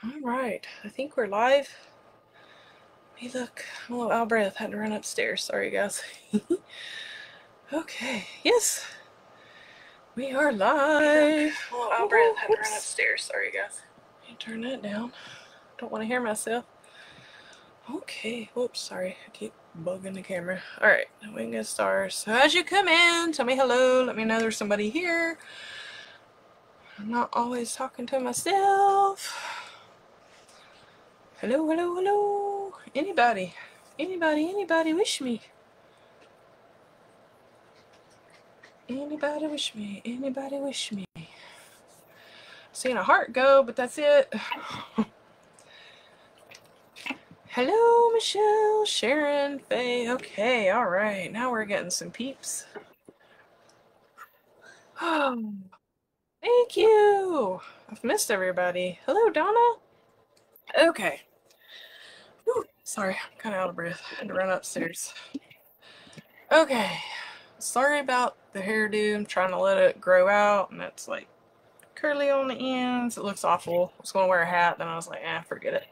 Alright, I think we're live. Hey look, I'm a little out of breath, had to run upstairs, sorry guys. Okay, yes, we are live. I'm a little out of breath, had to run upstairs, sorry guys. Let me turn that down, don't want to hear myself. Okay, whoops, sorry, I keep bugging the camera. Alright, we can get started. So as you come in, tell me hello, let me know there's somebody here. I'm not always talking to myself. Hello, hello, hello. Anybody? Anybody wish me? Anybody wish me? Anybody wish me? Seeing a heart go, but that's it. Hello, Michelle, Sharon, Faye. Okay, alright. Now we're getting some peeps. Oh, thank you. I've missed everybody. Hello, Donna. Okay. Whew, sorry, I'm kind of out of breath. I had to run upstairs. Okay. Sorry about the hairdo. I'm trying to let it grow out, and it's like curly on the ends. It looks awful. I was going to wear a hat, then I was like, forget it.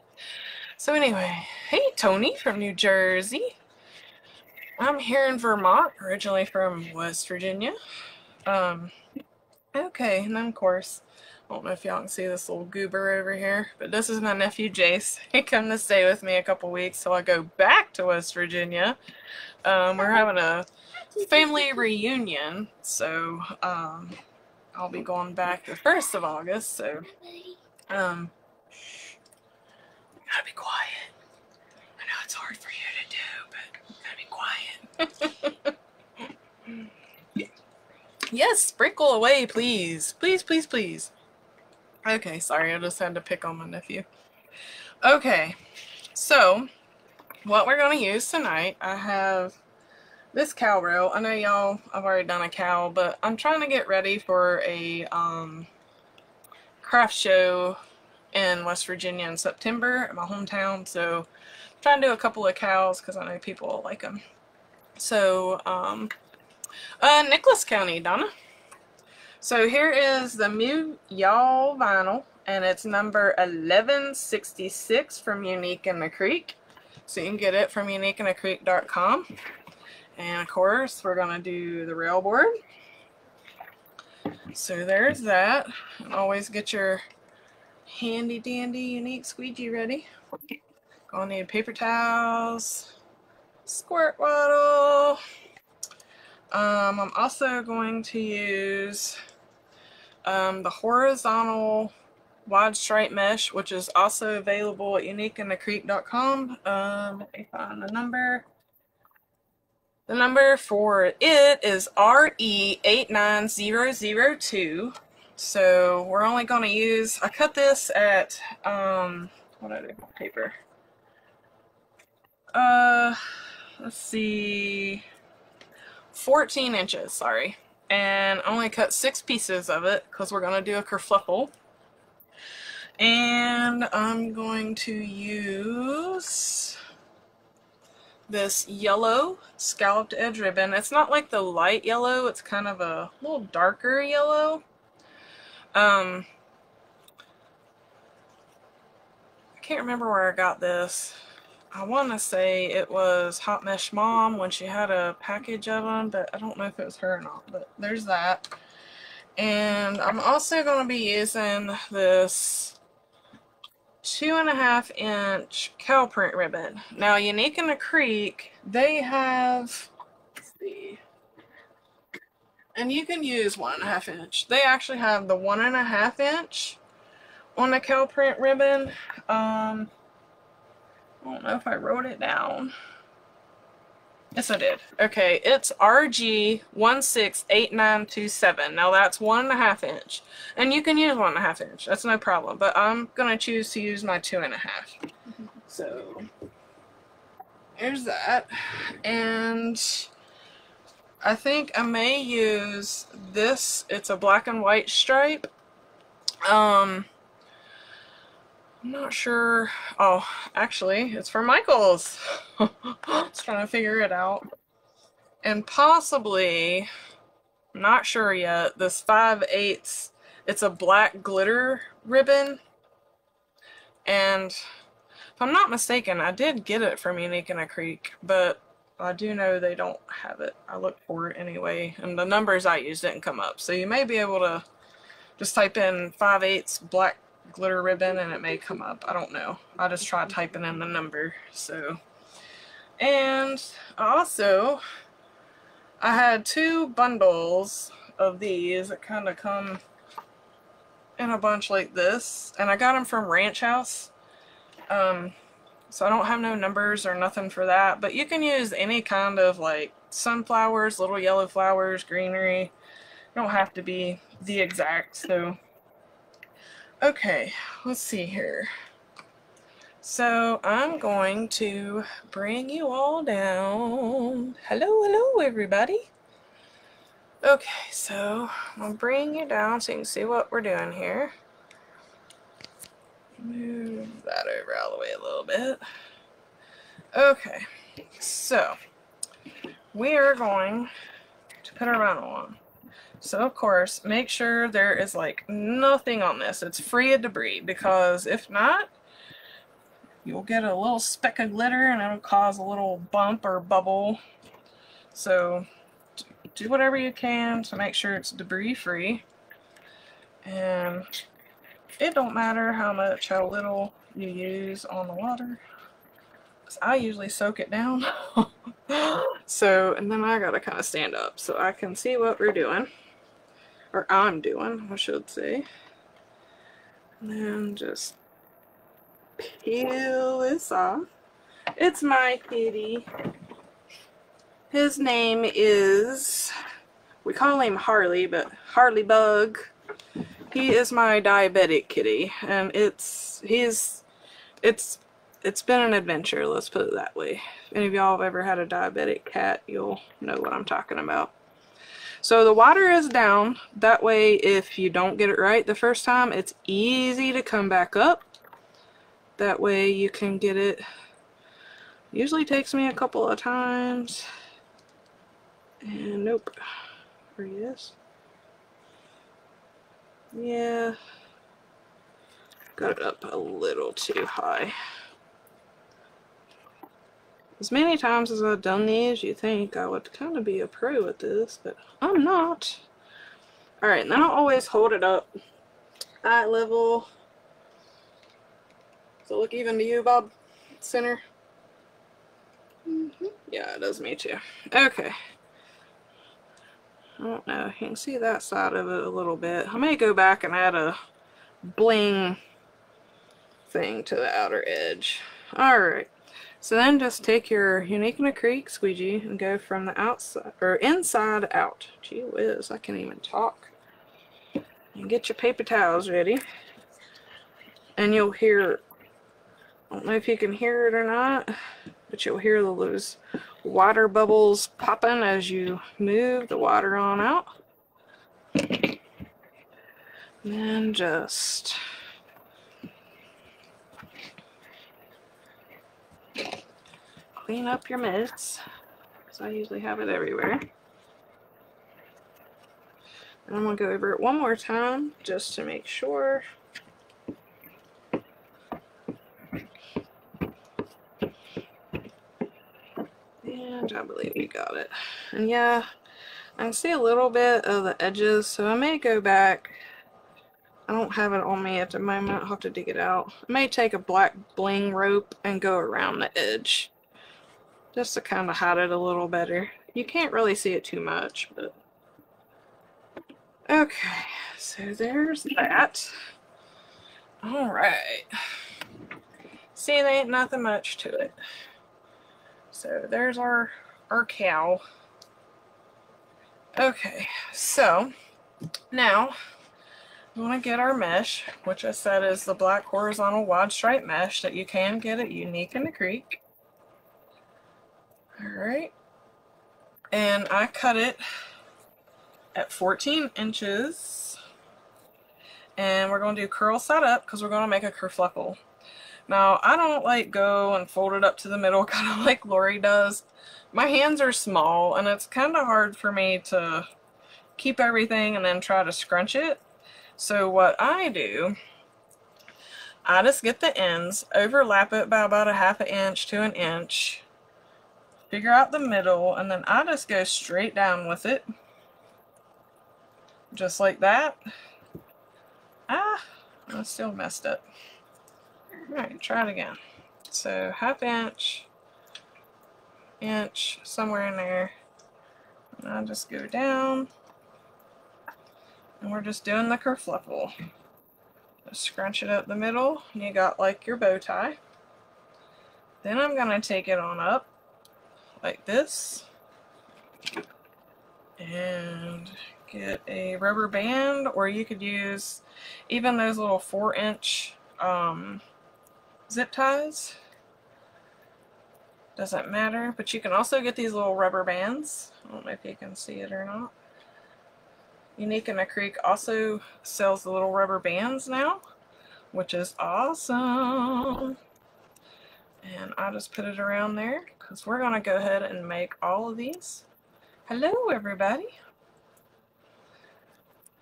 So anyway, hey Tony from New Jersey. I'm here in Vermont, originally from West Virginia. Okay, and then of course, I don't know if y'all can see this little goober over here, but this is my nephew Jace. He come to stay with me a couple weeks till I go back to West Virginia. We're having a family reunion, so I'll be going back the 1st of August, so gotta be quiet. I know it's hard for you to do, but gotta be quiet. Yes, sprinkle away, please. Please, please, please. Okay, sorry, I just had to pick on my nephew. Okay, so what we're going to use tonight, I have this cowl rail. I know y'all, I've already done a cowl, but I'm trying to get ready for a craft show in West Virginia in September in my hometown, so I'm trying to do a couple of cowls because I know people will like them. So, Nicholas County, Donna. So here is the Mew Y'all vinyl, and it's number 1166 from Unique in the Creek. So you can get it from uniqueinthecreek.com. And of course, we're going to do the rail board. So there's that. And always get your handy dandy unique squeegee ready. Gonna need paper towels, squirt bottle. I'm also going to use the horizontal wide stripe mesh, which is also available at uniqueinthecreek.com. Let me find the number. The number for it is RE89002. So we're only going to use, I cut this at, what did I do with paper? Let's see, 14 inches, sorry. And I only cut 6 pieces of it because we're going to do a kerfluffle. And I'm going to use this yellow scalloped edge ribbon. It's not like the light yellow, it's kind of a little darker yellow. I can't remember where I got this. I want to say it was Hot Mesh Mom when she had a package of them, but I don't know if it was her or not, but there's that. And I'm also going to be using this 2.5 inch cow print ribbon. Now, Unique in the Creek, they have, let's see, and you can use 1.5 inch. They actually have the 1.5 inch on the cow print ribbon. I don't know if I wrote it down. Yes, I did. Okay, it's RG168927. Now that's 1.5 inch. And you can use 1.5 inch. That's no problem. But I'm going to choose to use my 2.5. So, there's that. And I think I may use this. It's a black and white stripe. I'm not sure. Oh, actually, it's for Michael's. I was trying to figure it out. And possibly, I'm not sure yet, this 5/8, it's a black glitter ribbon. And if I'm not mistaken, I did get it from Unique in a Creek, but I do know they don't have it. I looked for it anyway, and the numbers I used didn't come up. So you may be able to just type in 5/8 black glitter ribbon and it may come up. I don't know. I just tried typing in the number. So, and also I had 2 bundles of these that kind of come in a bunch like this, and I got them from Ranch House. So I don't have no numbers or nothing for that, but you can use any kind of like sunflowers, little yellow flowers, greenery. You don't have to be the exact. So okay, let's see here. So I'm going to bring you all down. Hello everybody. Okay, so I'll bring you down so you can see what we're doing here. Move that over all the way a little bit. Okay, so we are going to put our vinyl on. So of course, make sure there is like nothing on this. It's free of debris, because if not, you'll get a little speck of glitter and it'll cause a little bump or bubble. So do whatever you can to make sure it's debris free. And it don't matter how little you use on the water. I usually soak it down. So, and then I gotta kind of stand up so I can see what we're doing. Or I'm doing, I should say. And then just peel this off. It's my kitty. His name is, we call him Harley, but Harley Bug. He is my diabetic kitty, and it's been an adventure, let's put it that way. If any of y'all have ever had a diabetic cat, you'll know what I'm talking about. So the water is down, that way if you don't get it right the first time, it's easy to come back up. That way you can get it. Usually takes me a couple of times. And nope. Or yes. Yeah. Got it up a little too high. As many times as I've done these, you think I would kind of be a pro at this, but I'm not. Alright, and then I'll always hold it up eye level. Does it look even to you, Bob? Center? Yeah, it does me too. Okay. I don't know. You can see that side of it a little bit. I may go back and add a bling thing to the outer edge. Alright. So then just take your Unique in a Creek squeegee and go from the outside, or inside out. Gee whiz, I can't even talk. And get your paper towels ready. And you'll hear, I don't know if you can hear it or not, but you'll hear those water bubbles popping as you move the water on out. And then just clean up your mess, because I usually have it everywhere. And I'm going to go over it one more time just to make sure. And I believe we got it. And yeah, I can see a little bit of the edges, so I may go back. I don't have it on me at the moment. I'll have to dig it out. I may take a black bling rope and go around the edge, just to kind of hide it a little better. You can't really see it too much, but okay, so there's that. Alright. See, there ain't nothing much to it. So there's our cow. Okay, so now we want to get our mesh, which I said is the black horizontal wide stripe mesh that you can get at Unique in a Creek. Alright, and I cut it at 14 inches, and we're going to do curl side up because we're going to make a kerfluffle. Now, I don't like go and fold it up to the middle kind of like Laurie does. My hands are small and it's kind of hard for me to keep everything and then try to scrunch it. So what I do, I just get the ends, overlap it by about a ½ inch to an inch, figure out the middle, and then I just go straight down with it. Just like that. Ah, I still messed up. Alright, try it again. So ½ inch, somewhere in there. And I just go down. And we're just doing the kerfluffle. Just scrunch it up the middle, and you got like your bow tie. Then I'm going to take it on up like this. And get a rubber band, or you could use even those little 4-inch zip ties. Doesn't matter, but you can also get these little rubber bands. I don't know if you can see it or not. Unique in the Creek also sells the little rubber bands now, which is awesome. And I just put it around there because we're going to go ahead and make all of these. Hello everybody.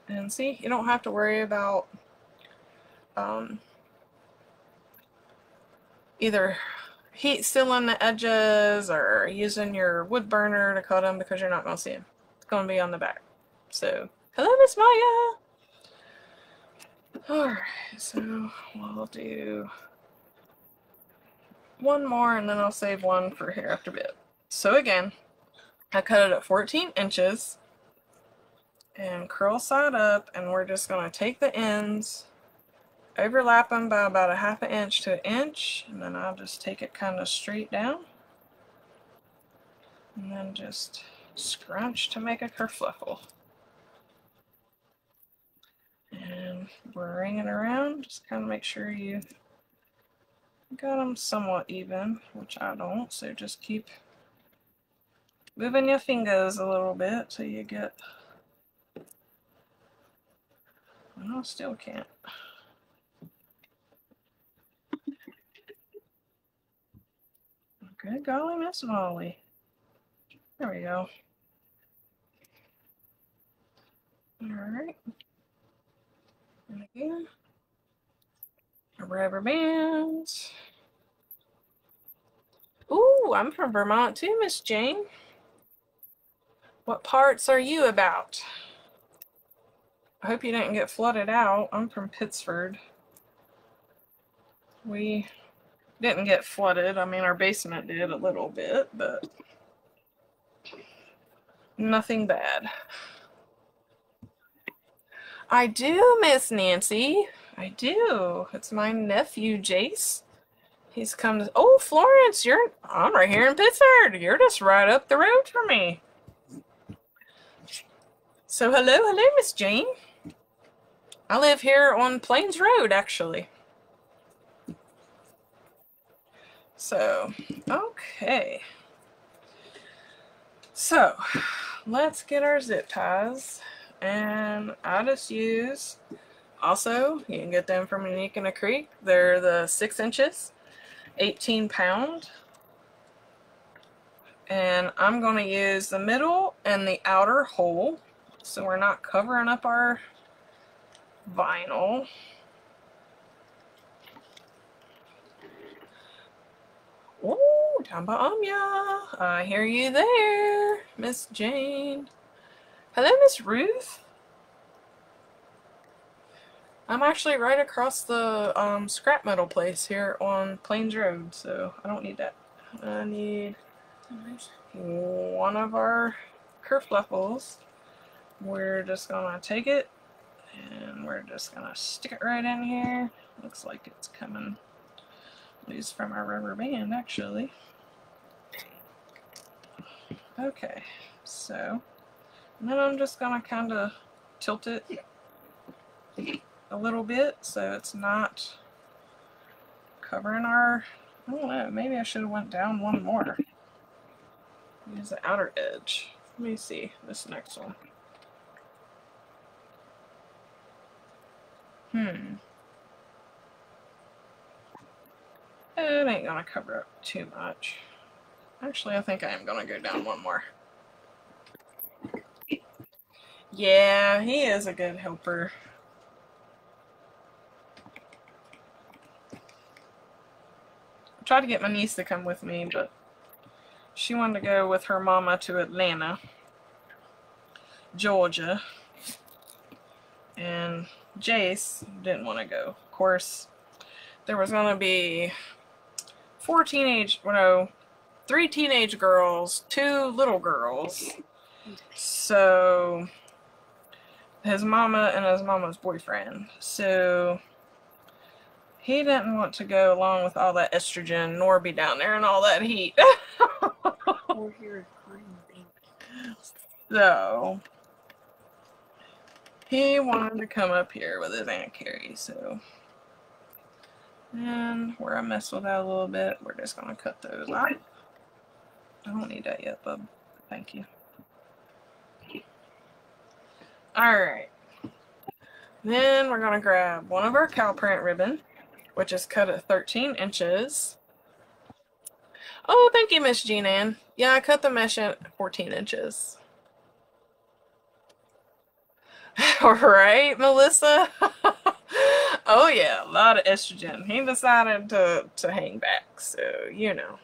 And see, you don't have to worry about either heat sealing the edges or using your wood burner to cut them, because you're not going to see them. It's going to be on the back. So, hello Miss Maya! Alright, so we'll do one more and then I'll save one for here after a bit. So again, I cut it at 14 inches and curl side up, and we're just going to take the ends, overlap them by about a ½ inch to an inch, and then I'll just take it kind of straight down and then just scrunch to make a kerfluffle. And bring it around, just kind of make sure you got them somewhat even, which I don't, so just keep moving your fingers a little bit till you get, I still can't. Good golly, Miss Molly. There we go. Alright. And again, rubber bands. Ooh, I'm from Vermont too, Miss Jane. What parts are you about? I hope you didn't get flooded out. I'm from Pittsford. We didn't get flooded. I mean, our basement did a little bit, but nothing bad. I do, Miss Nancy. I do. It's my nephew, Jace. He's come to... Oh, Florence, I'm right here in Pittsford. You're just right up the road from me. So, hello, Miss Jane. I live here on Plains Road, actually. So, okay. So, let's get our zip ties. And I just use, also, you can get them from Unique in the Creek. They're the 6 inches, 18 pound. And I'm going to use the middle and the outer hole, so we're not covering up our vinyl. Oh, Tamba-amya. I hear you there, Miss Jane. Hello, Miss Ruth. I'm actually right across the scrap metal place here on Plains Road, so I don't need that. I need one of our kerfluffles. We're just gonna take it and we're just gonna stick it right in here. Looks like it's coming loose from our rubber band, actually. Okay, so and then I'm just gonna kind of tilt it a little bit so it's not covering our, I don't know, maybe I should have went down one more. Use the outer edge. Let me see this next one. It ain't gonna cover up too much. Actually, I think I am gonna go down one more. Yeah, he is a good helper. tried to get my niece to come with me, but she wanted to go with her mama to Atlanta, Georgia. And Jace didn't want to go. Of course, there was going to be 3 teenage girls, 2 little girls. So, his mama and his mama's boyfriend. So, he didn't want to go along with all that estrogen, nor be down there in all that heat. Or hear crying baby. So, he wanted to come up here with his Aunt Keri, so. And where I messed with that a little bit, we're just going to cut those off. I don't need that yet, bub. Thank you. Alright. Then we're going to grab one of our cow print ribbon, which is cut at 13 inches. Oh, thank you, Miss Jean Ann. Yeah, I cut the mesh at 14 inches. Alright, Melissa? Oh yeah, a lot of estrogen. He decided to hang back, so you know.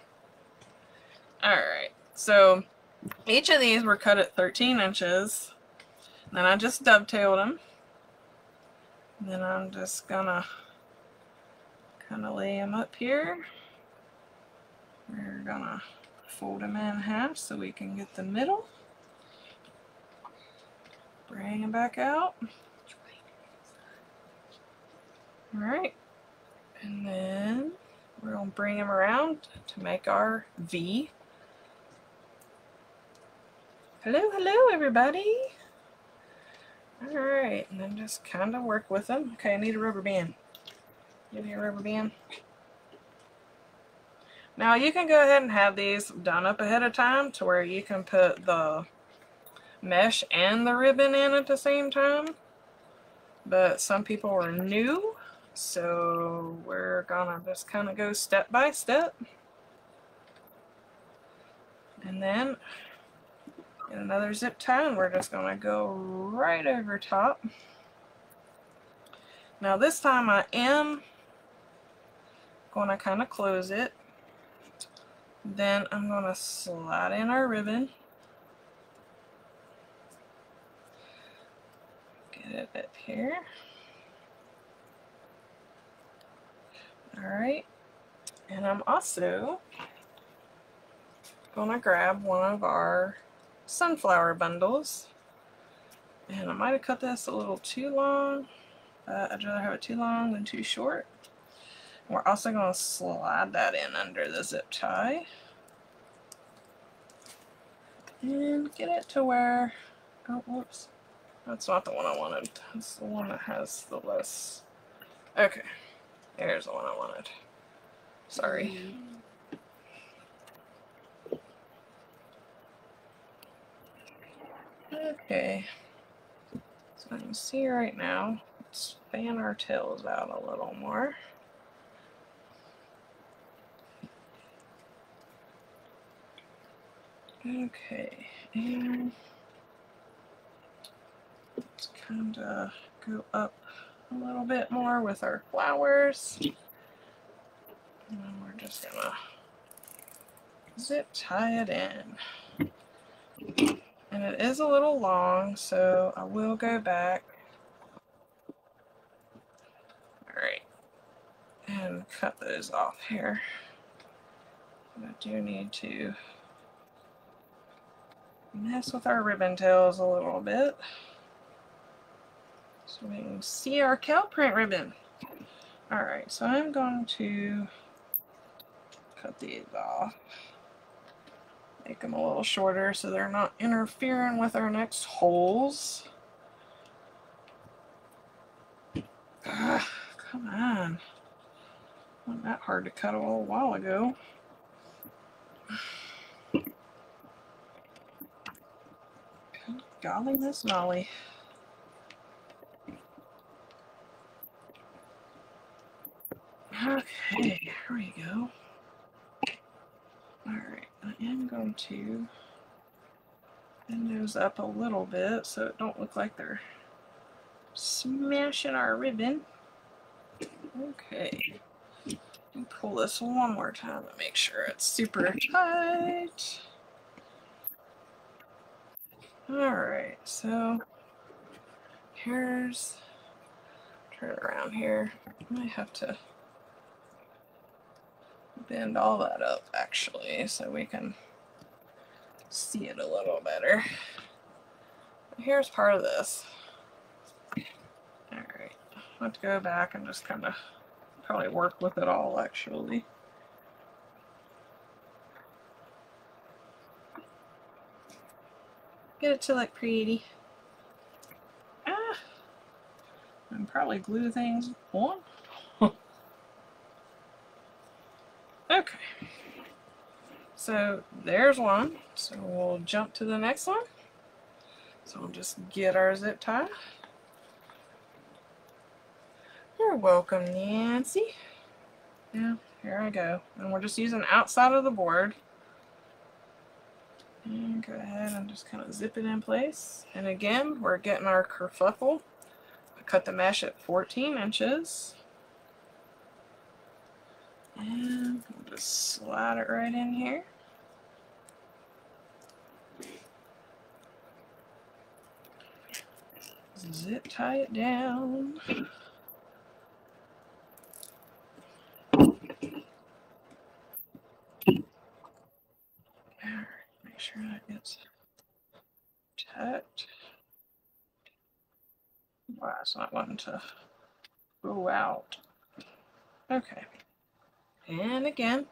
Alright, so each of these were cut at 13 inches. Then I just dovetailed them. Then I'm just gonna kind of lay them up here. We're gonna fold them in half so we can get the middle. Bring them back out. Alright, and then we're going to bring them around to make our V. Hello, hello everybody. Alright, and then just kind of work with them. Okay, I need a rubber band. Give me a rubber band. Now you can go ahead and have these done up ahead of time to where you can put the mesh and the ribbon in at the same time. But some people are new. So we're gonna just kind of go step by step. And then get another zip tie and we're just gonna go right over top. Now this time I am gonna kind of close it. Then I'm gonna slide in our ribbon. Get it up here. Alright, and I'm also going to grab one of our sunflower bundles. And I might have cut this a little too long. I'd rather have it too long than too short. And we're also going to slide that in under the zip tie. And get it to where, oh whoops, that's not the one I wanted. That's the one that has the less, okay. There's the one I wanted. Sorry. Okay. So I can see right now. Let's fan our tails out a little more. Okay. And let's kind of go up a little bit more with our flowers. And then we're just gonna zip tie it in. And it is a little long, so I will go back. Alright. And cut those off here. I do need to mess with our ribbon tails a little bit. So we can see our cow print ribbon. Alright, so I'm going to cut these off. Make them a little shorter so they're not interfering with our next holes. Ugh, come on. Wasn't that hard to cut a little while ago. Good golly, Miss Molly. Okay, here we go. Alright, I am going to bend those up a little bit so it don't look like they're smashing our ribbon. Okay. Pull this one more time to make sure it's super tight. Alright, so here's, turn it around here. I might have to bend all that up actually so we can see it a little better. Here's part of this. Alright, I'll have to go back and just kind of probably work with it all actually. Get it to look pretty. Ah, and probably glue things on. Okay. So there's one. So we'll jump to the next one. So we'll just get our zip tie. You're welcome, Nancy. Yeah, here I go. And we're just using outside of the board. And go ahead and just kind of zip it in place. And again, we're getting our kerfuffle. I cut the mesh at 14 inches. And we'll just slide it right in here. Zip tie it down. Alright, make sure that gets tucked. Wow, it's not wanting to go out. Okay. And again,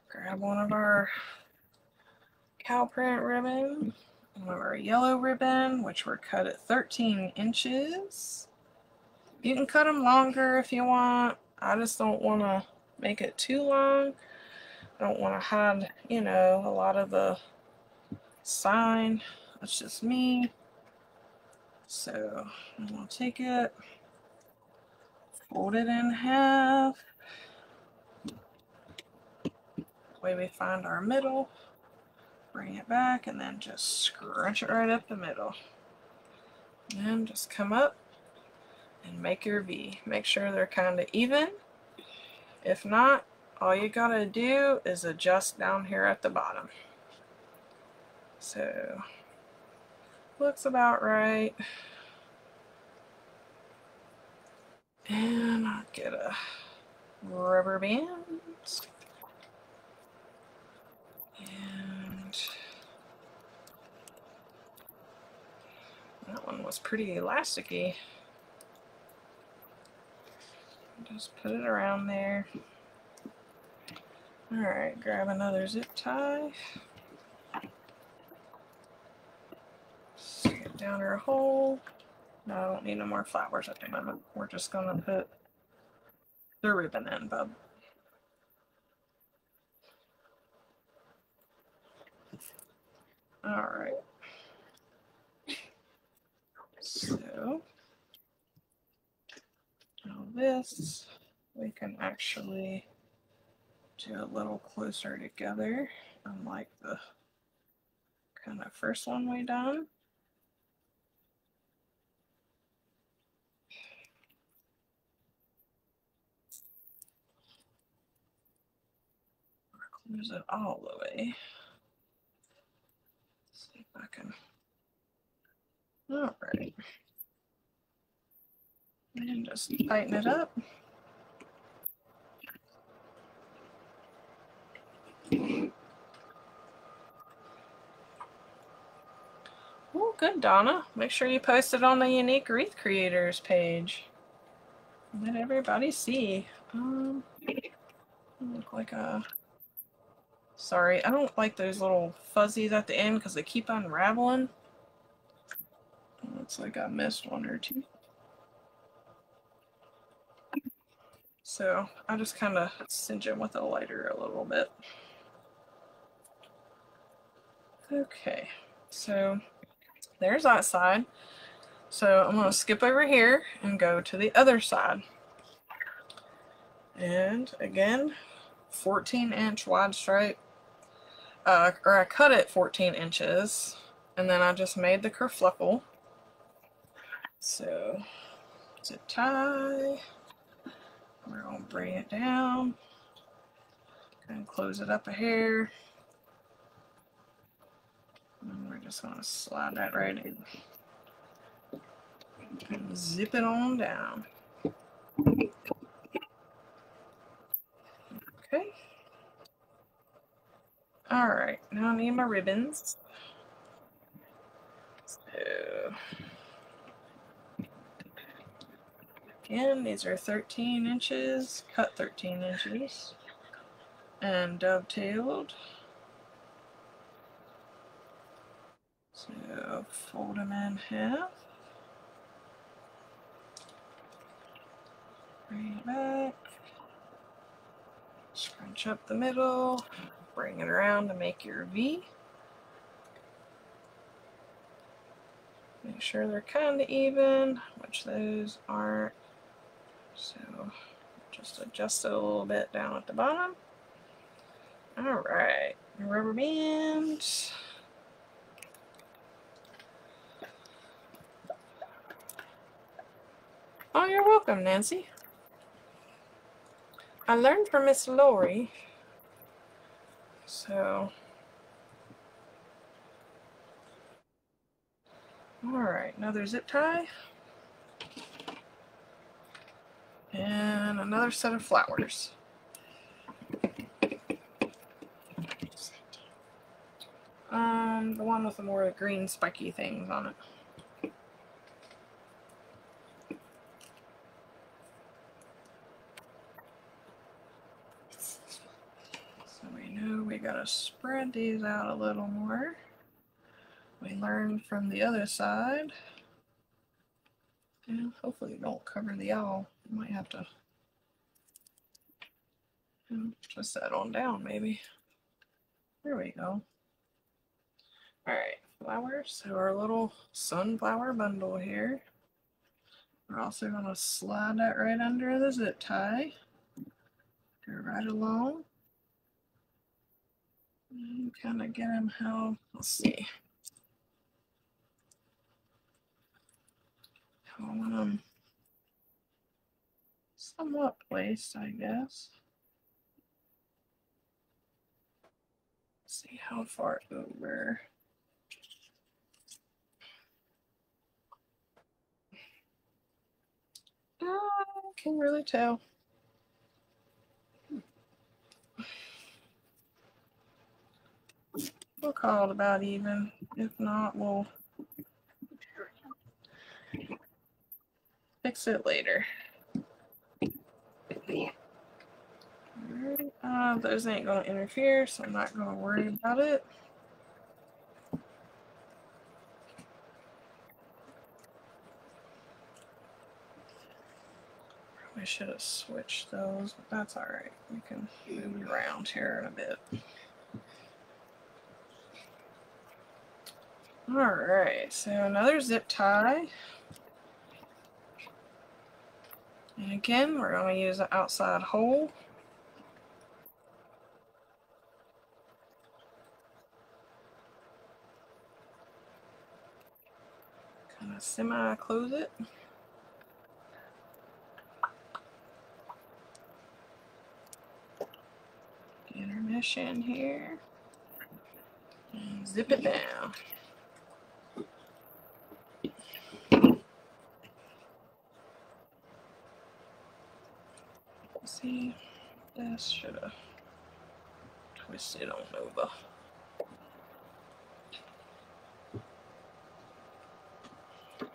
grab one of our cow print ribbon, one of our yellow ribbon, which were cut at 13 inches. You can cut them longer if you want. I just don't want to make it too long. I don't want to hide, you know, a lot of the sign. That's just me. So I'm going to take it, fold it in half. Way we find our middle, bring it back, and then just scrunch it right up the middle. And just come up and make your V. Make sure they're kind of even. If not, all you gotta do is adjust down here at the bottom. So, looks about right. And I'll get a rubber band. And that one was pretty elasticy. Just put it around there. Alright, grab another zip tie. Stick it down her hole. No, I don't need no more flowers at the moment. We're just gonna put the ribbon in, bub. Alright. So, now this we can actually do a little closer together, unlike the kind of first one we done. Close it all the way. Let's see if I can. Alright. And just tighten it up. Oh, good, Donna. Make sure you post it on the Unique Wreath Creators page. Let everybody see. Look like a... Sorry, I don't like those little fuzzies at the end because they keep unraveling. Looks like I missed one or two. So I just kind of cinch it with a lighter a little bit. Okay, so there's that side. So I'm going to skip over here and go to the other side. And again, 14-inch wide stripe. Or I cut it 14 inches. And then I just made the kerfluffle. So, zip tie. We're going to bring it down and close it up a hair. And we're just going to slide that right in. And zip it on down. Okay. Alright, now I need my ribbons. So, again, these are 13 inches, cut 13 inches, and dovetailed. So, fold them in half. Bring it back. Scrunch up the middle. Bring it around to make your V. Make sure they're kind of even, which those aren't. So just adjust it a little bit down at the bottom. Alright, rubber band. Oh, you're welcome, Nancy. I learned from Miss Laurie. So, alright, another zip tie. And another set of flowers. The one with the more green spiky things on it. So we know we gotta spread these out a little more. We learned from the other side. And hopefully it don't cover the owl. You might have to twist that on down maybe. There we go. Alright, flowers. So our little sunflower bundle here. We're also going to slide that right under the zip tie. Go right along. And kind of get them how, let's see. How I want them somewhat placed, I guess. Let's see how far over. I can't really tell. We'll call it about even. If not, we'll fix it later. Alright, those ain't going to interfere, so I'm not going to worry about it. I should have switched those, but that's alright. We can move around here in a bit. Alright, so another zip tie. And again, we're going to use the outside hole. Kind of semi-close it. Intermission here. And zip it down. See, this should have twisted on over.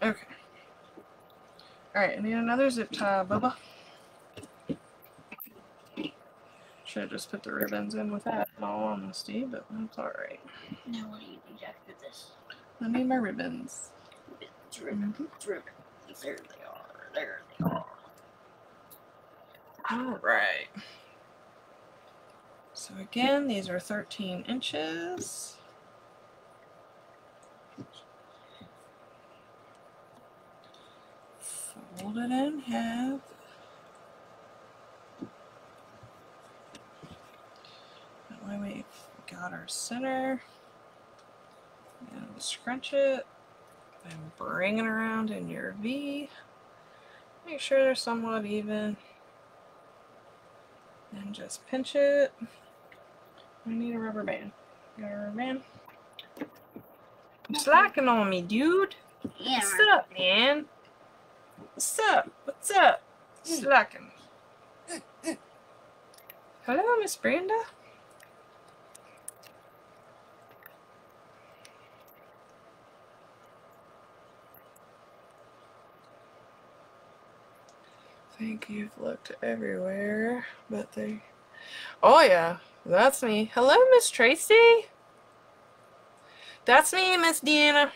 Okay. Alright, I need another zip tie, Bubba. Should have just put the ribbons in with that, in all honesty, but that's alright. Now what do you need after this? I need my ribbons. Ribbons, ribbons. There they are. There they are. Alright. So again, these are 13 inches. Fold it in half. That way we got our center. And scrunch it. And bring it around in your V. Make sure they're somewhat even. And just pinch it. I need a rubber band. Got a rubber band? You're slacking on me, dude. Yeah. What's up, man? What's up? What's up? Slacking. Hello, Miss Brenda. I think you've looked everywhere, but they... Oh yeah, that's me. Hello, Miss Tracy. That's me, Miss Deanna.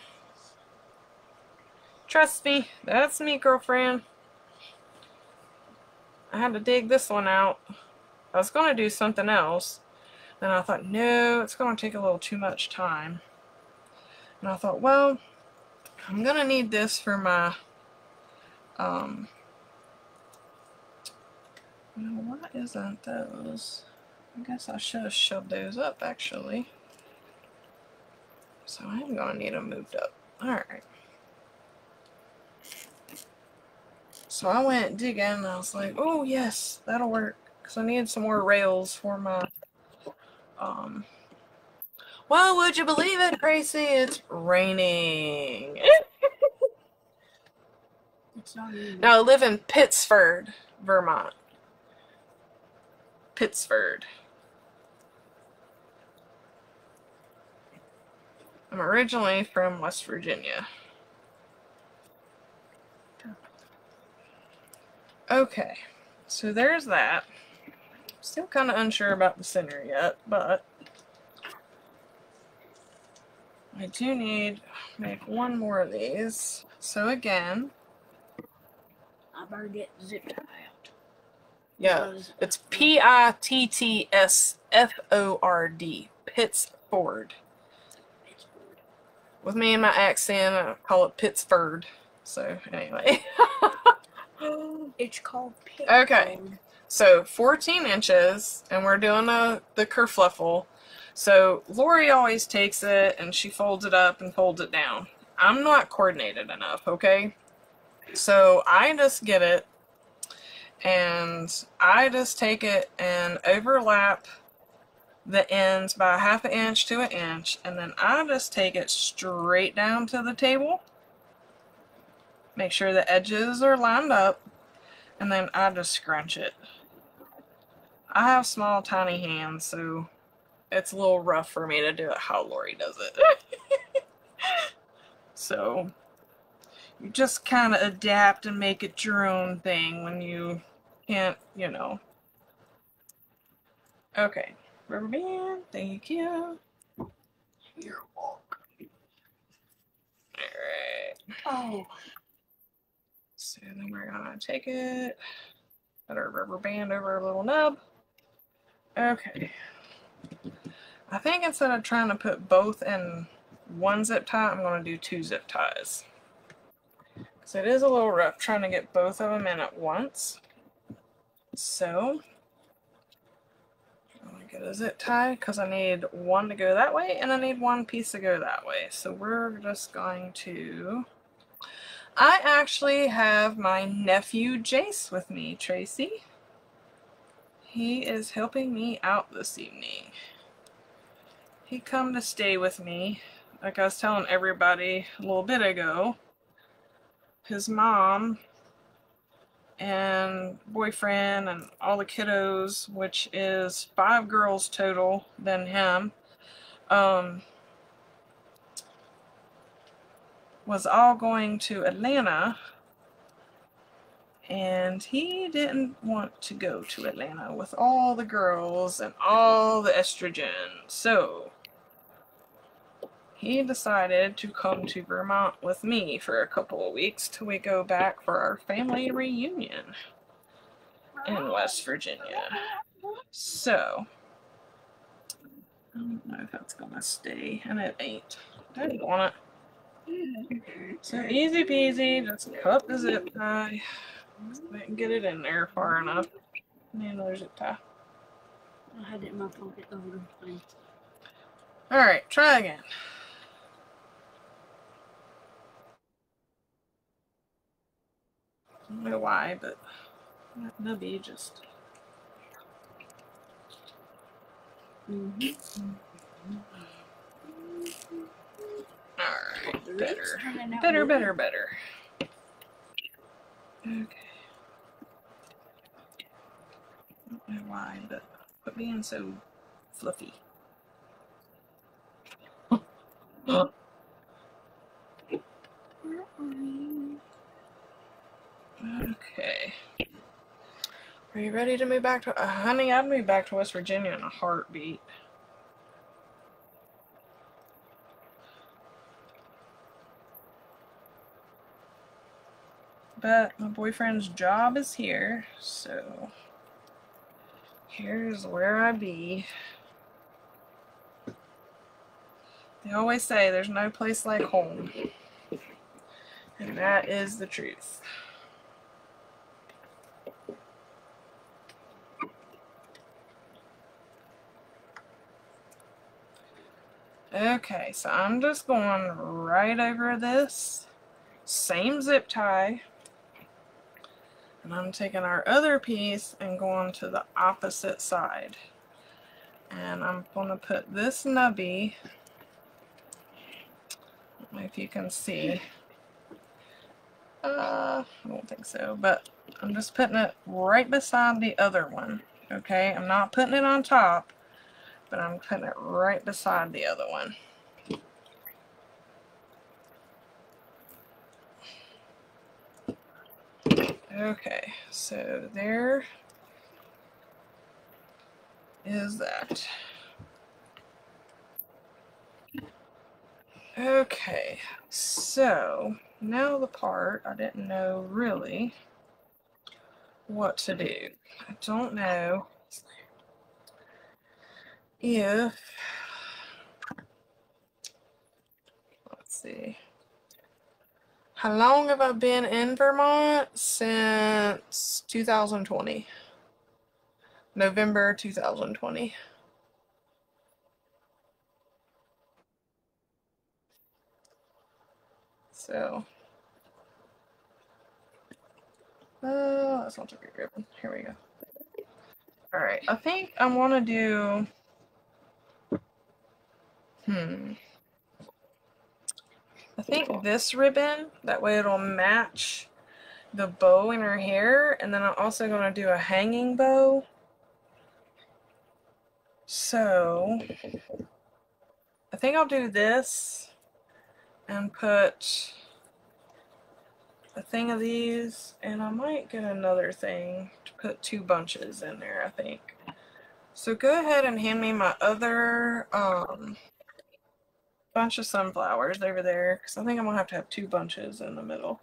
Trust me, that's me, girlfriend. I had to dig this one out. I was going to do something else. Then I thought, no, it's going to take a little too much time. And I thought, well, I'm going to need this for my, no, why isn't those? I guess I should have shoved those up, actually. So I'm going to need them moved up. Alright. So I went digging, and I was like, oh, yes, that'll work. Because I needed some more rails for my, well, would you believe it, Gracie? It's raining. It's not even. Now I live in Pittsford, Vermont. Pittsford. I'm originally from West Virginia. Okay, so there's that. Still kind of unsure about the center yet, but I do need to make one more of these. So again, I better get zip tie out. yeah, it's P-I-T-T-S-F-O-R-D. Pittsford. With me and my accent, I call it Pittsford. So anyway. It's called pit. Okay. So 14 inches, and we're doing the kerfluffle. So Laurie always takes it and she folds it up and folds it down. I'm not coordinated enough, okay? So I just get it and I just take it and overlap the ends by 1/2 inch to 1 inch, and then I just take it straight down to the table. Make sure the edges are lined up, and then I just scrunch it. I have small, tiny hands, so it's a little rough for me to do it how Laurie does it. So you just kind of adapt and make it your own thing when you can't, you know. Okay, rubber band, thank you. You're welcome. Alright. Oh. So then we're gonna take it, put our rubber band over our little nub. Okay. I think instead of trying to put both in one zip tie, I'm going to do 2 zip ties. Because it is a little rough trying to get both of them in at once. So, I'm going to get a zip tie because I need one to go that way and I need one piece to go that way. So we're just going to... I actually have my nephew Jace with me, Tracy. He is helping me out this evening. He come to stay with me. Like I was telling everybody a little bit ago, his mom and boyfriend and all the kiddos, which is 5 girls total than him, was all going to Atlanta, and he didn't want to go to Atlanta with all the girls and all the estrogen, so he decided to come to Vermont with me for a couple of weeks till we go back for our family reunion in West Virginia. So, I don't know if that's gonna stay, and it ain't. I didn't want it. So easy peasy, just cut the zip tie. I can get it in there far enough. Need another zip tie. I had it in my pocket over the thing. Alright, try again. I don't know why, but that nubby just... Alright, Wreaths turning out better, good. better, better. Okay. I don't know why, but quit being so fluffy. Where are you? Okay. Are you ready to move back to... honey, I'd move back to West Virginia in a heartbeat. But my boyfriend's job is here, so here's where I be. They always say there's no place like home, and that is the truth. Okay, so I'm just going right over this same zip tie, and I'm taking our other piece and going to the opposite side, and I'm going to put this nubby, I don't know if you can see, I don't think so, but I'm just putting it right beside the other one. Okay, I'm not putting it on top, but I'm putting it right beside the other one. Okay, so there is that. Okay, so now the part I didn't know really what to do. I don't know if, let's see, how long have I been in Vermont? Since 2020. November 2020. So, that's not a good ribbon. Here we go. Alright, I think I want to do, I think this ribbon, that way it'll match the bow in her hair, and then I'm also going to do a hanging bow. So, I think I'll do this and put a thing of these, and I might get another thing to put 2 bunches in there, I think. So go ahead and hand me my other bunch of sunflowers over there, because I think I'm going to have 2 bunches in the middle.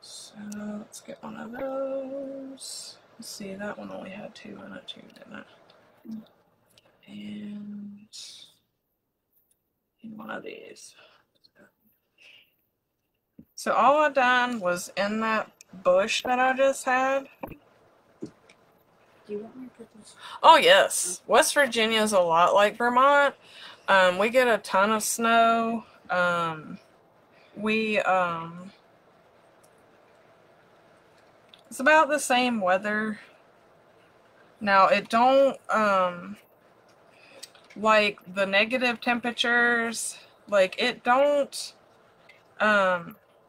So let's get one of those. Let's see, that one only had 2 in it too, didn't it? And one of these. So all I done was in that bush that I just had. Do you want me to put this? Oh yes, West Virginia is a lot like Vermont. We get a ton of snow. It's about the same weather. Now it don't like the negative temperatures. Like it don't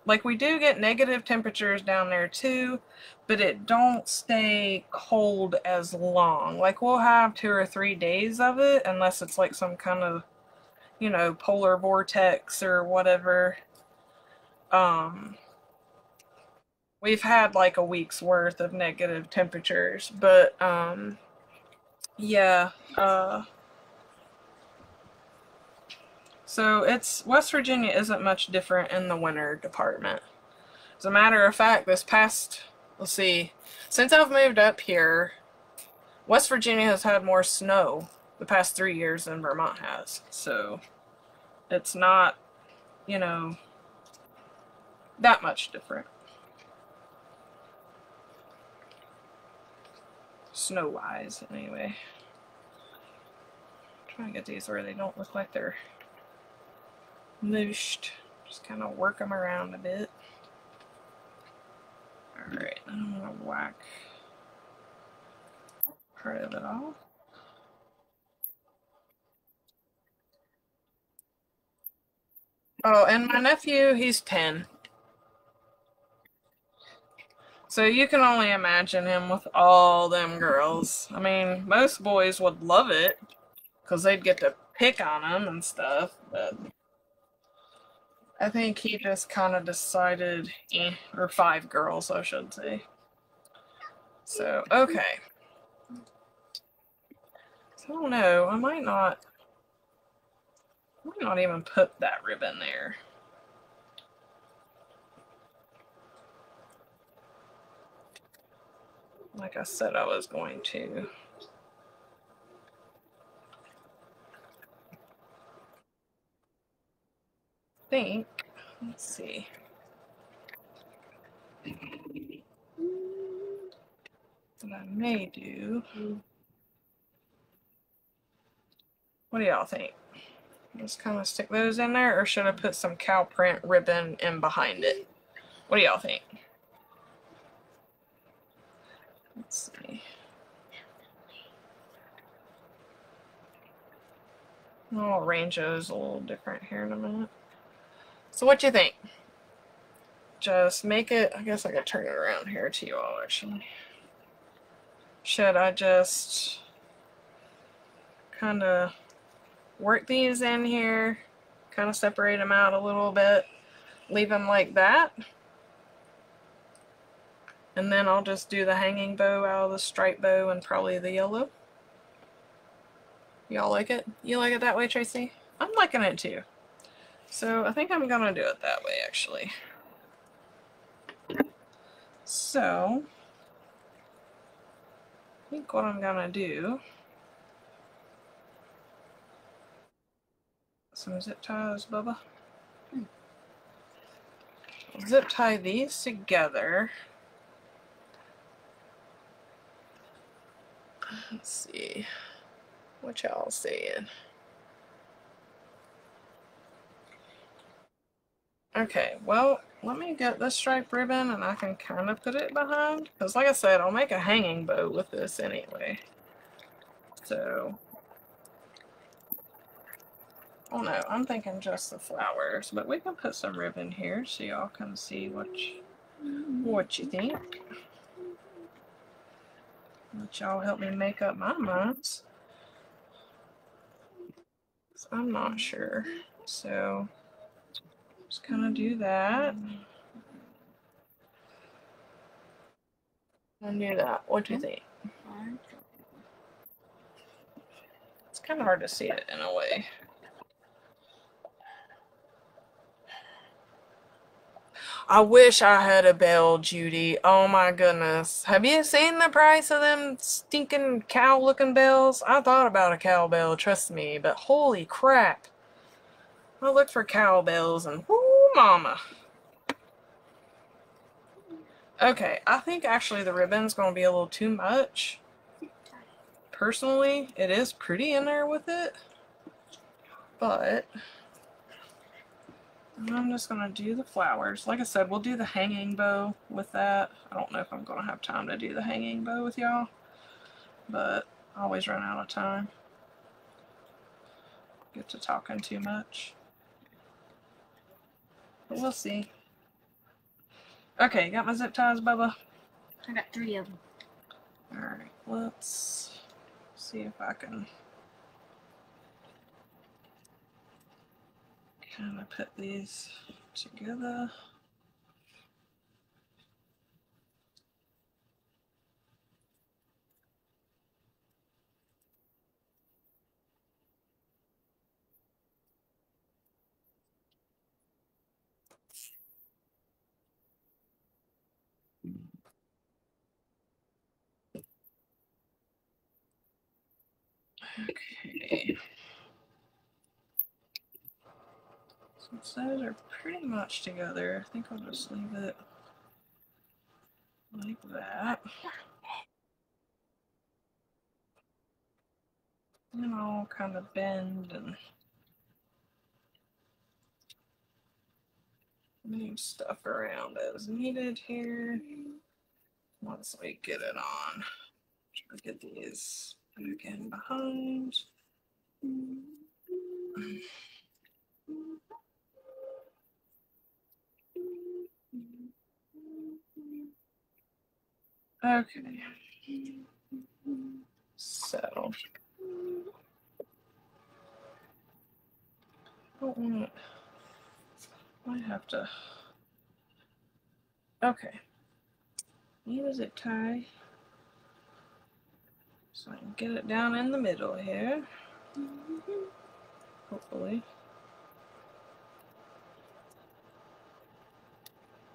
like we do get negative temperatures down there too, but it don't stay cold as long. Like we'll have 2 or 3 days of it, unless it's like some kind of, you know, polar vortex or whatever. We've had like a week's worth of negative temperatures, but yeah, so it's West Virginia isn't much different in the winter department. As a matter of fact, this past, let's see, since I've moved up here, West Virginia has had more snow the past 3 years than Vermont has. So it's not, you know, that much different. Snow-wise, anyway. I'm trying to get these where they don't look like they're mooshed. Just kind of work them around a bit. Alright, I'm going to whack part of it off. Oh, and my nephew, he's 10. So you can only imagine him with all them girls. I mean, most boys would love it because they'd get to pick on them and stuff, but I think he just kind of decided, or 5 girls, I should say. So, okay. So, I don't know, I might not even put that ribbon there. Like I said I was going to. Think, let's see. What I may do. What do y'all think? Just kind of stick those in there, or should I put some cow print ribbon in behind it? What do y'all think? Let's see. I'll arrange those a little different here in a minute. So what you think? Just make it, I guess I could turn it around here to you all actually. Should I just kind of work these in here, kind of separate them out a little bit, leave them like that, and then I'll just do the hanging bow out of the striped bow and probably the yellow? Y'all like it? You like it that way, Tracy? I'm liking it too. So I think I'm gonna do it that way actually. So I think what I'm gonna do, some zip ties, Bubba. Zip tie these together. Let's see what y'all saying. Okay, well, let me get this striped ribbon and I can kind of put it behind, because like I said, I'll make a hanging bow with this anyway. So, oh no, I'm thinking just the flowers, but we can put some ribbon here so y'all can see what you think. Let y'all help me make up my minds. I'm not sure, so just kind of do that. And do that. What do you think? It's kind of hard to see it in a way. I wish I had a bell, Judy. Oh my goodness. Have you seen the price of them stinking cow-looking bells? I thought about a cowbell, trust me, but holy crap. I looked for cowbells and whoo, mama. Okay, I think actually the ribbon's going to be a little too much. Personally, it is pretty in there with it, but I'm just going to do the flowers. Like I said, we'll do the hanging bow with that. I don't know if I'm going to have time to do the hanging bow with y'all, but I always run out of time. Get to talking too much. But we'll see. Okay, got my zip ties, Bubba? I got 3 of them. Alright, let's see if I can kind of put these together. Okay. Since those are pretty much together, I think I'll just leave it like that. And I'll kind of bend and move stuff around as needed here. Once we get it on, try to get these back in behind. Okay. So I have to. Okay. Need a zip tie so I can get it down in the middle here. Hopefully.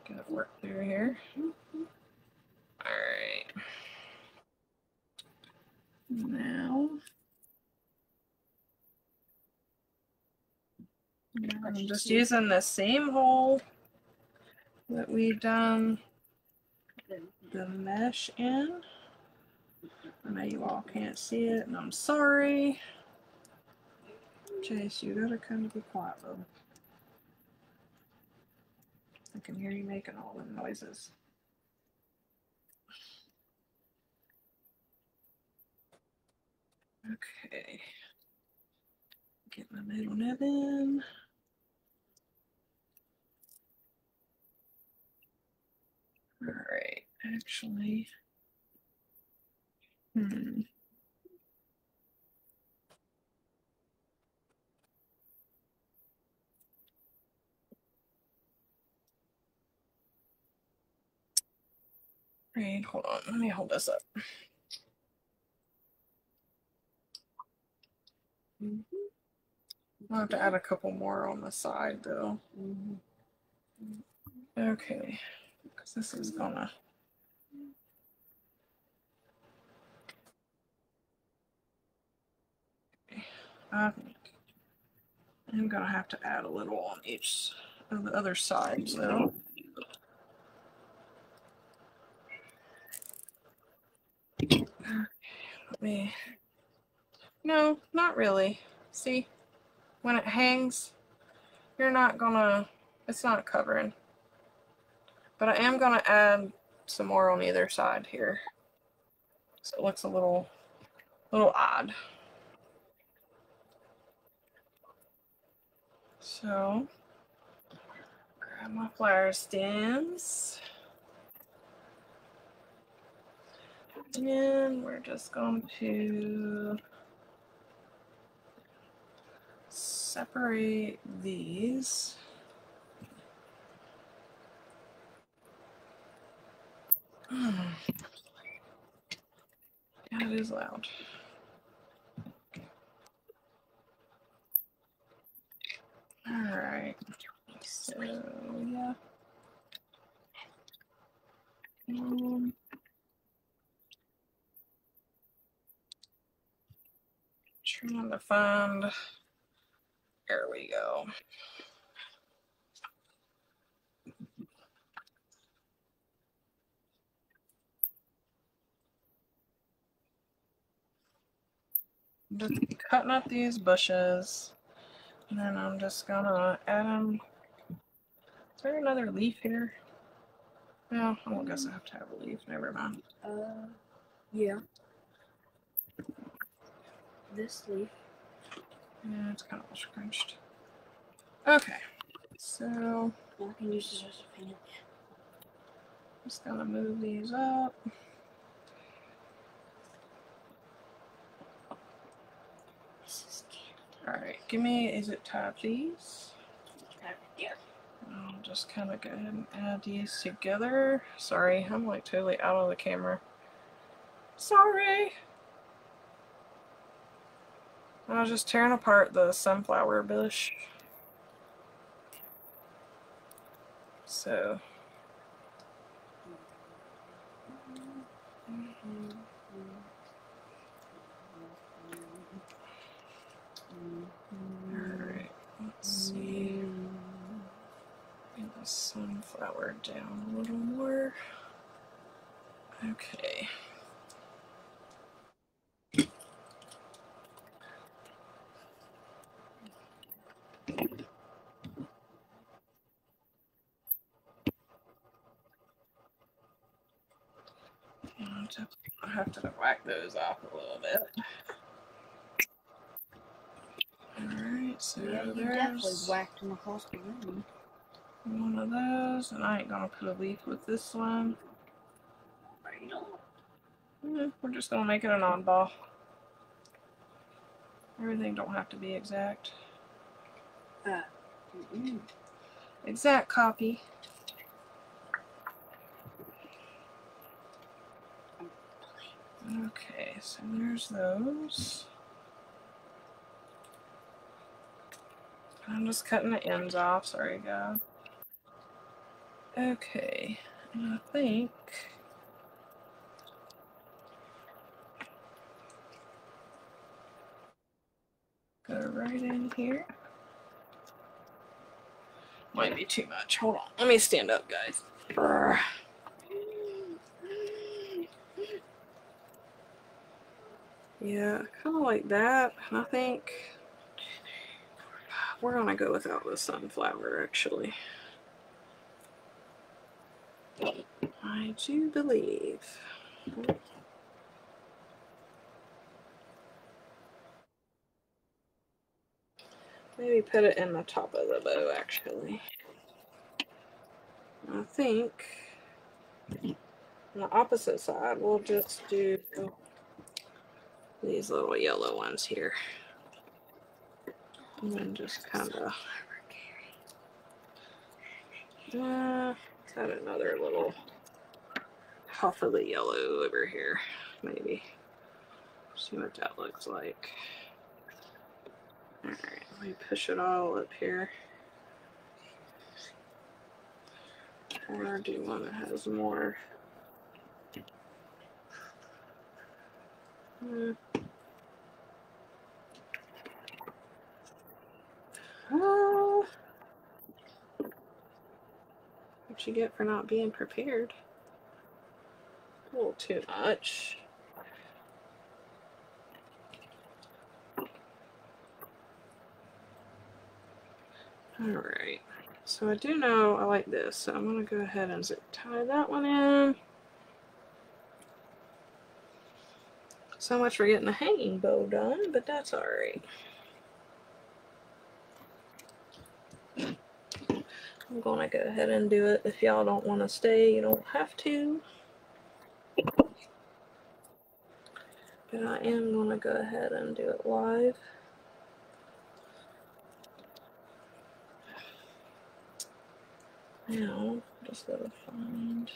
Gotta work through here. Alright. Now I'm just using the same hole that we've done the mesh in. I know you all can't see it, and I'm sorry. Chase, you gotta kind of be quiet though. I can hear you making all the noises. Okay. Get my middle nib in. Alright, actually. Right, hold on. Let me hold this up. I'll have to add a couple more on the side though. Okay, because this is gonna. I'm gonna have to add a little on each of the other sides though. Let me. No, not really. See, when it hangs, you're not gonna. It's not covering. But I am gonna add some more on either side here, so it looks a little odd. So, grab my flower stems. And we're just going to separate these. Yeah, it is loud. All right. So, yeah. Trying to find. There we go. Just cutting up these bushes, and then I'm just gonna add them. Is there another leaf here? No, I don't guess I have to have a leaf. Never mind. Yeah. This leaf. Yeah, it's kind of scrunched. Okay, so I can use this as a paint. just gonna move these up. All right, give me. Is it tab these? Here. I'll just kind of go ahead and add these together. Sorry, I'm like totally out of the camera. Sorry. I was just tearing apart the sunflower bush. So. Alright, let's see. Bring the sunflower down a little more. Okay. I'll have to whack those off a little bit. Alright, so yeah, you definitely whacked them across the room. One of those, and I ain't gonna put a leaf with this one. We're just gonna make it an oddball. Everything don't have to be exact. Exact copy. Okay, so there's those. I'm just cutting the ends off, sorry guys. Okay, and I think go right in here. Might be too much. Hold on. Let me stand up, guys. Brr. Yeah, kind of like that. And I think we're going to go without the sunflower, actually. I do believe. Maybe put it in the top of the bow, actually. I think on the opposite side, we'll just do these little yellow ones here. And then just kind of add another little half of the yellow over here, maybe. See what that looks like. Alright, let me push it all up here. Or do one that has more. What you get for not being prepared? A little too much. Alright, so I do know I like this, so I'm going to go ahead and zip tie that one in. So much for getting a hanging bow done, but that's alright. I'm going to go ahead and do it. If y'all don't want to stay, you don't have to. But I am going to go ahead and do it live. Now, just gotta find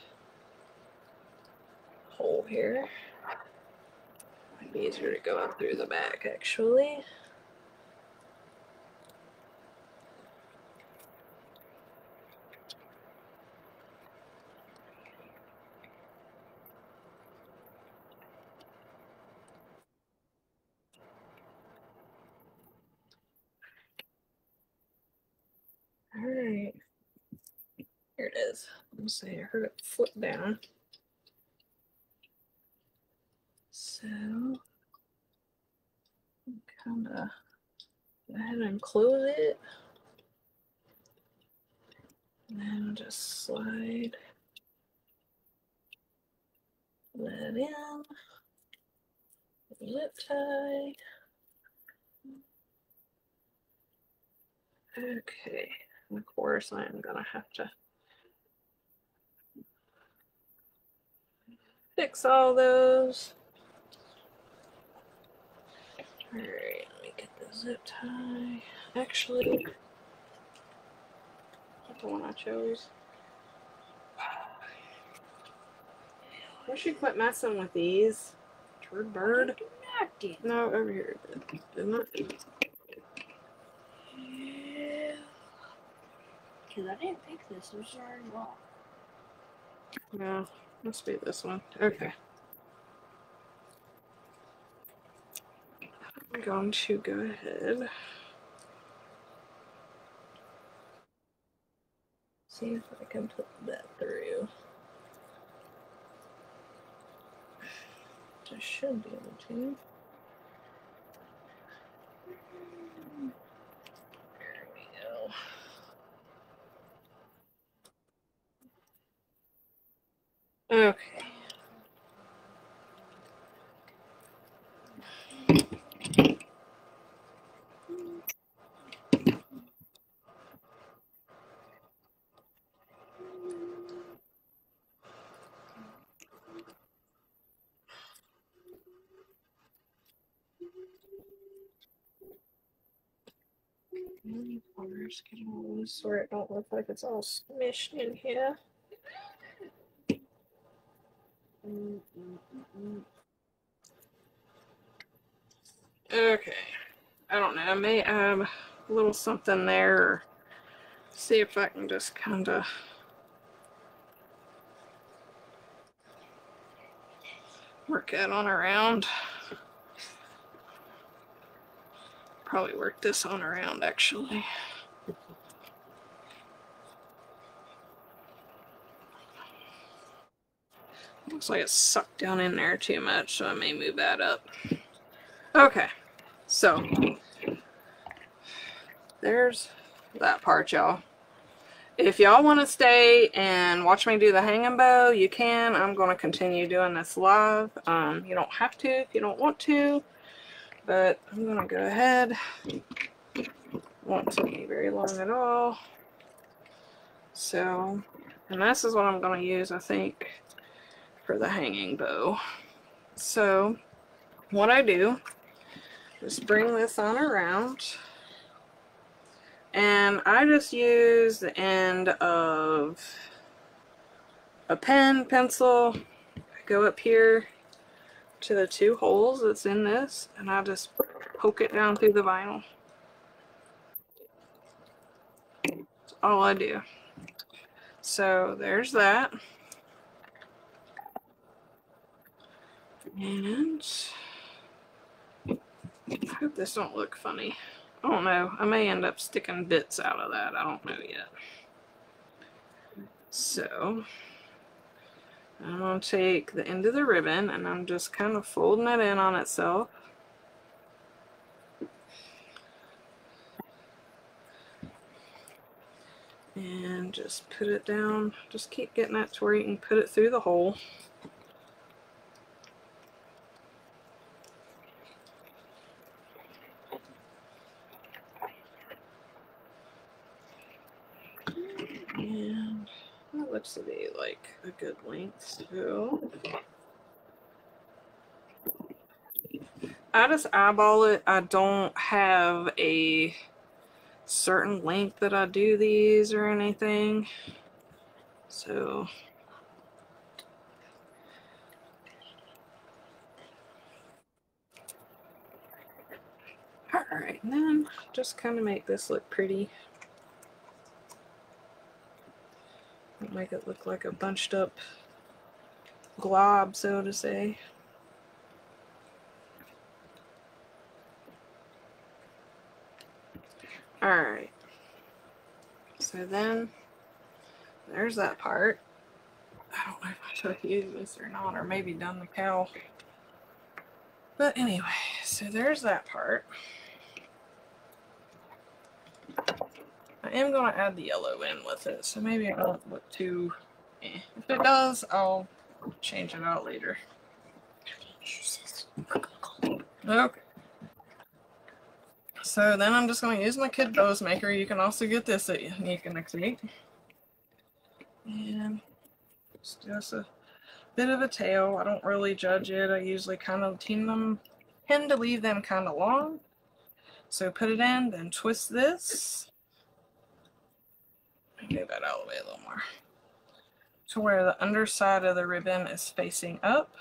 a hole here. Might be easier to go up through the back, actually. Alright. Here it is. Let's see, I heard it flip down. So, kind of go ahead and close it. And then just slide that in. Zip tie. Okay. And of course, I'm gonna have to fix all those. Alright, let me get the zip tie. Actually, that's the one I chose. I should quit messing with these. Turd bird. No, over here. Didn't it? Yeah. Because I didn't pick this, I'm sorry. Wrong. No, must be this one. Okay. I'm going to go ahead. See if I can put that through. I should be able to. There we go. Okay. Just get it all loose where it don't look like it's all smushed in here. Okay. I don't know. I may add a little something there. Or see if I can just kind of work that on around. Probably work this on around actually. Looks like it's sucked down in there too much, so I may move that up. Okay, so there's that part, y'all. If y'all want to stay and watch me do the hanging bow, you can. I'm going to continue doing this live. You don't have to if you don't want to, but I'm going to go ahead. Won't take me very long at all. So, and this is what I'm going to use, I think, for the hanging bow. So, what I do is bring this on around. And I just use the end of a pen, pencil, go up here to the two holes that's in this, and I just poke it down through the vinyl. That's all I do. So there's that. And I hope this don't look funny. I don't know. I may end up sticking bits out of that. I don't know yet. So I'm going to take the end of the ribbon and I'm just kind of folding it in on itself. And just put it down. Just keep getting that to where you can put it through the hole. And that looks to be like a good length. So I just eyeball it. I don't have a certain length that I do these or anything. So alright, and then just kind of make this look pretty. Make it look like a bunched up glob, so to say. Alright. So then, there's that part. I don't know if I should use this or not, or maybe done the cowl. But anyway, so there's that part. I am going to add the yellow in with it, so maybe it won't look too eh. If it does, I'll change it out later. Okay. So then I'm just going to use my kid bows maker. You can also get this at UITC. And just a bit of a tail. I don't really judge it. I usually kind of tend to leave them kind of long. So put it in, then twist this. Move that out of the way a little more. To where the underside of the ribbon is facing up.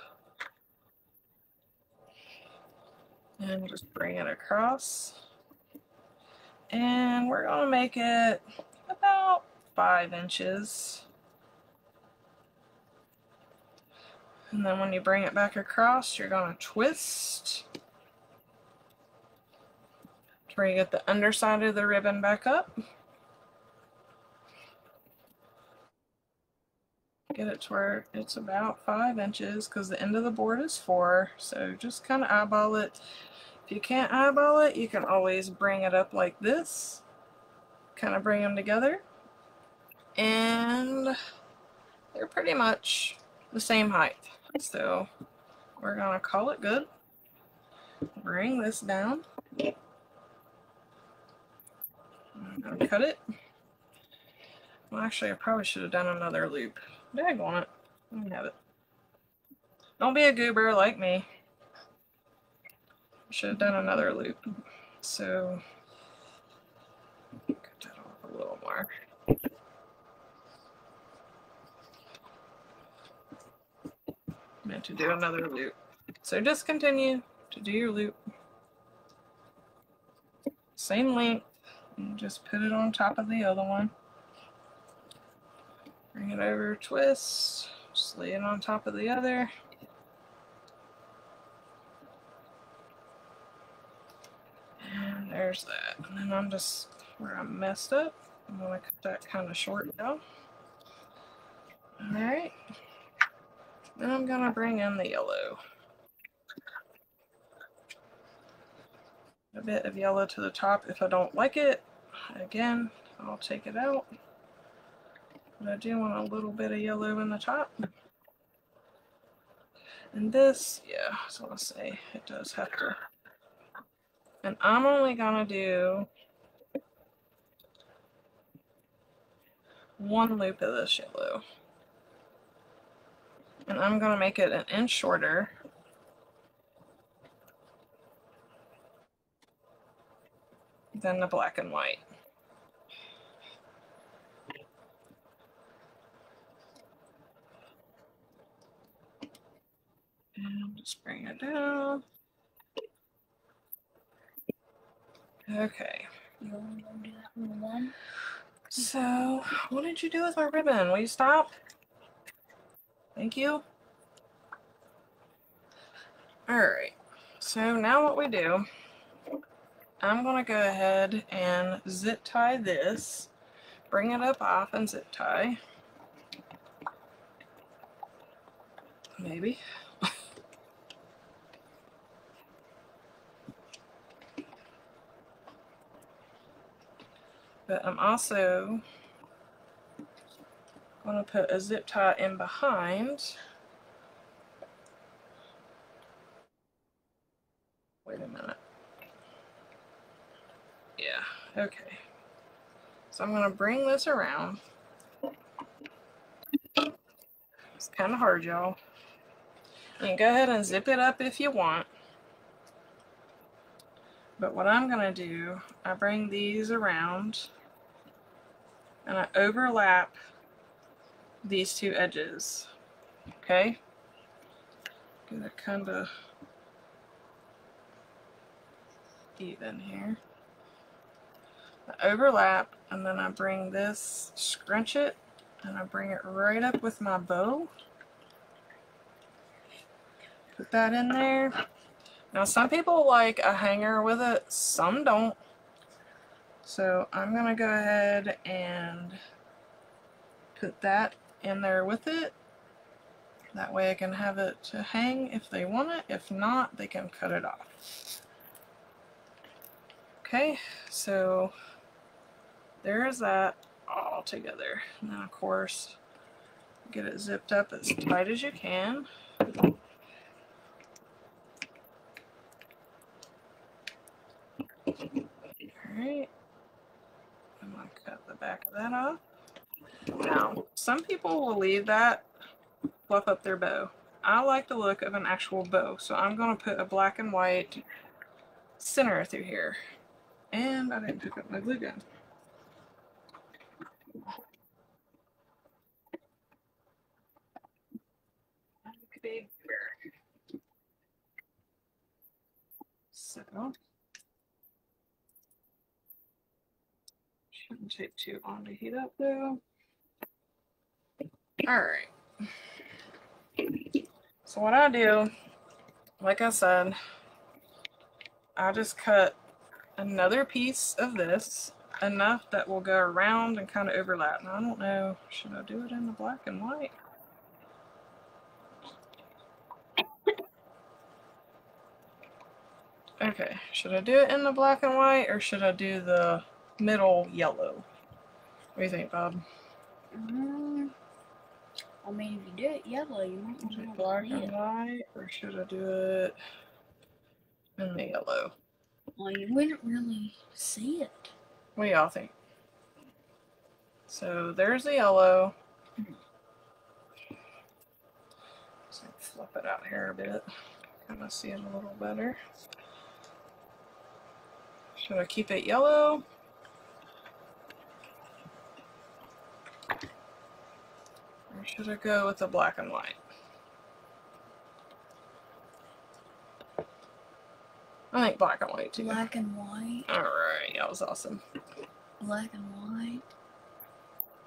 And just bring it across. And we're going to make it about 5 inches. And then when you bring it back across, you're going to twist to where you get the underside of the ribbon back up. Get it to where it's about 5 inches because the end of the board is 4. So just kind of eyeball it. If you can't eyeball it, you can always bring it up like this. Kind of bring them together. And they're pretty much the same height. So we're going to call it good. Bring this down. I'm going to cut it. Well, actually, I probably should have done another loop. Daggone it. Let me have it. Don't be a goober like me. Should have done another loop. So cut that little more. And to do another loop. So just continue to do your loop. Same length, and just put it on top of the other one. Bring it over, twist, just lay it on top of the other. And there's that. And then I'm just, where I messed up, I'm going to cut that kind of short now. Alright. Then I'm going to bring in the yellow. A bit of yellow to the top. If I don't like it, again, I'll take it out. But I do want a little bit of yellow in the top. And this, yeah, I was going to say, it does have to. And I'm only going to do one loop of this yellow. And I'm going to make it an inch shorter. Than the black and white. And just bring it down. Okay. You want to do that one then? So, what did you do with my ribbon? Will you stop? Thank you. Alright. So now what we do, I'm going to go ahead and zip tie this. Bring it up off and zip tie. Maybe. But I'm also going to put a zip tie in behind. Wait a minute. Yeah, okay. So I'm going to bring this around. It's kind of hard, y'all. You can go ahead and zip it up if you want. But what I'm going to do, I bring these around and I overlap these two edges. Okay? Get it kind of even here. I overlap and then I bring this, scrunch it, and I bring it right up with my bow. Put that in there. Now some people like a hanger with it, some don't. So I'm going to go ahead and put that in there with it. That way I can have it to hang if they want it. If not, they can cut it off. Okay, so there's that all together. And then of course, get it zipped up as tight as you can. Alright, I'm going to cut the back of that off. Now, some people will leave that, fluff up their bow. I like the look of an actual bow, so I'm going to put a black and white center through here. And I didn't pick up my glue gun. So, shouldn't take too long to heat up though. Alright. So what I do, like I said, I just cut another piece of this, enough that will go around and kind of overlap. Now I don't know, should I do it in the black and white? Okay, should I do it in the black and white or should I do the middle yellow? What do you think, Bob? I mean, if you do it yellow, you might want to Black and white, or should I do it in the yellow? Well, you wouldn't really see it. What do y'all think? So there's the yellow. Just flip it out here a bit. Kind of see it a little better. Should I keep it yellow? should I go with the black and white? I think black and white too. Black and white. Alright, that was awesome. Black and white.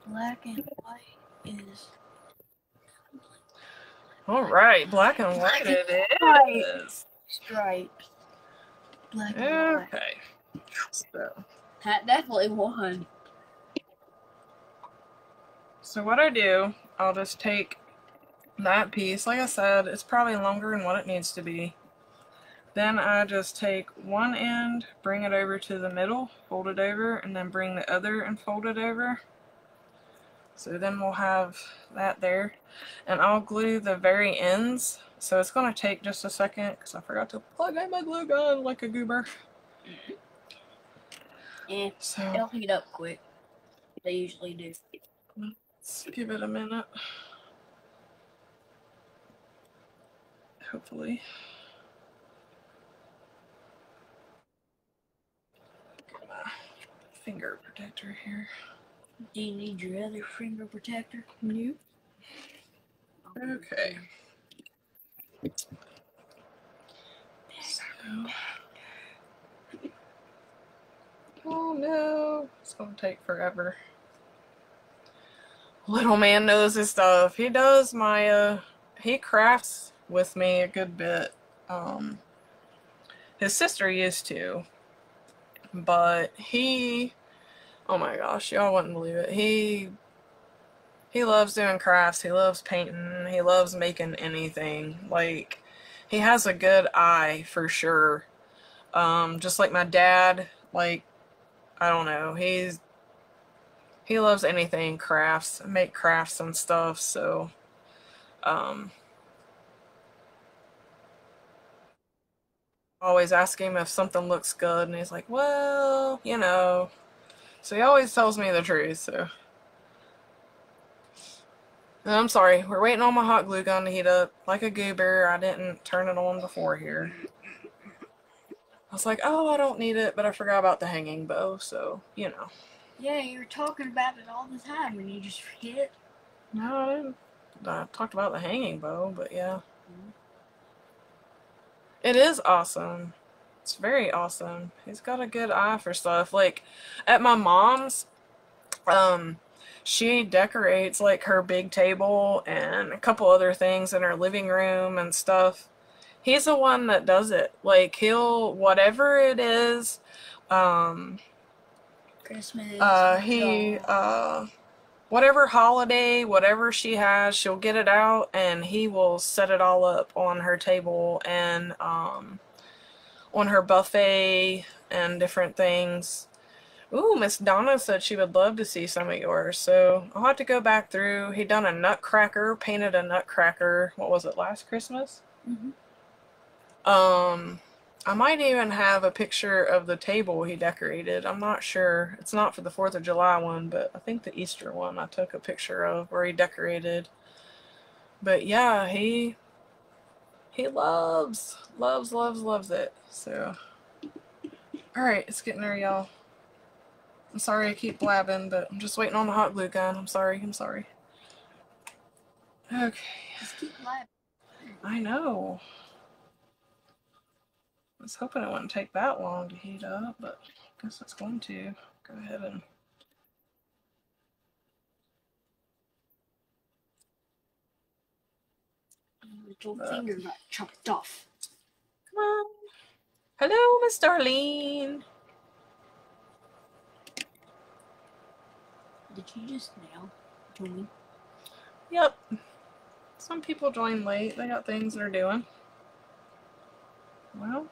Black and white is... Alright, black and white it is. Stripes. Black and white. Okay. So That definitely won. So what I do, I'll just take that piece. Like I said, it's probably longer than what it needs to be. Then I just take one end, bring it over to the middle, fold it over, and then bring the other and fold it over. So then we'll have that there. And I'll glue the very ends. So it's going to take just a second because I forgot to plug in my glue gun like a goober. Yeah, So it'll heat up quick. They usually do. let's give it a minute. Hopefully. Get my finger protector here. Do you need your other finger protector? Nope. Okay. So, oh no, it's gonna take forever. Little man knows his stuff. He does my, he crafts with me a good bit. His sister used to, but he, oh my gosh, y'all wouldn't believe it. He loves doing crafts. He loves painting. He loves making anything. Like, he has a good eye for sure. Just like my dad, like, I don't know, he loves anything crafts, make crafts and stuff, so always ask him if something looks good, and he's like, well, you know. So he always tells me the truth, so. And I'm sorry, we're waiting on my hot glue gun to heat up. Like a goober, I didn't turn it on before here. I was like, oh, I don't need it, but I forgot about the hanging bow, so, you know. Yeah, you're talking about it all the time and you just forget. No, I didn't. I talked about the hanging bow, but yeah. It is awesome. It's very awesome. He's got a good eye for stuff. Like, at my mom's, she decorates, like, her big table and a couple other things in her living room and stuff. He's the one that does it. Like, he'll, whatever it is, Christmas. Whatever holiday, whatever she has, she'll get it out and he will set it all up on her table and on her buffet and different things. Ooh, Miss Donna said she would love to see some of yours, so I'll have to go back through. He done a nutcracker, painted a nutcracker, what was it, last Christmas? I might even have a picture of the table he decorated. I'm not sure. It's not for the 4th of July one, but I think the Easter one I took a picture of where he decorated. But yeah, he loves it. So, alright, it's getting there, y'all. I'm sorry I keep blabbing, but I'm just waiting on the hot glue gun. I'm sorry. Okay. Just keep blabbing. I know. I was hoping it wouldn't take that long to heat up, but I guess it's going to. Go ahead and... Little finger got chopped off. Come on. Hello, Miss Darlene. Did you just now join? Yep. Some people join late. They got things they're doing. Well,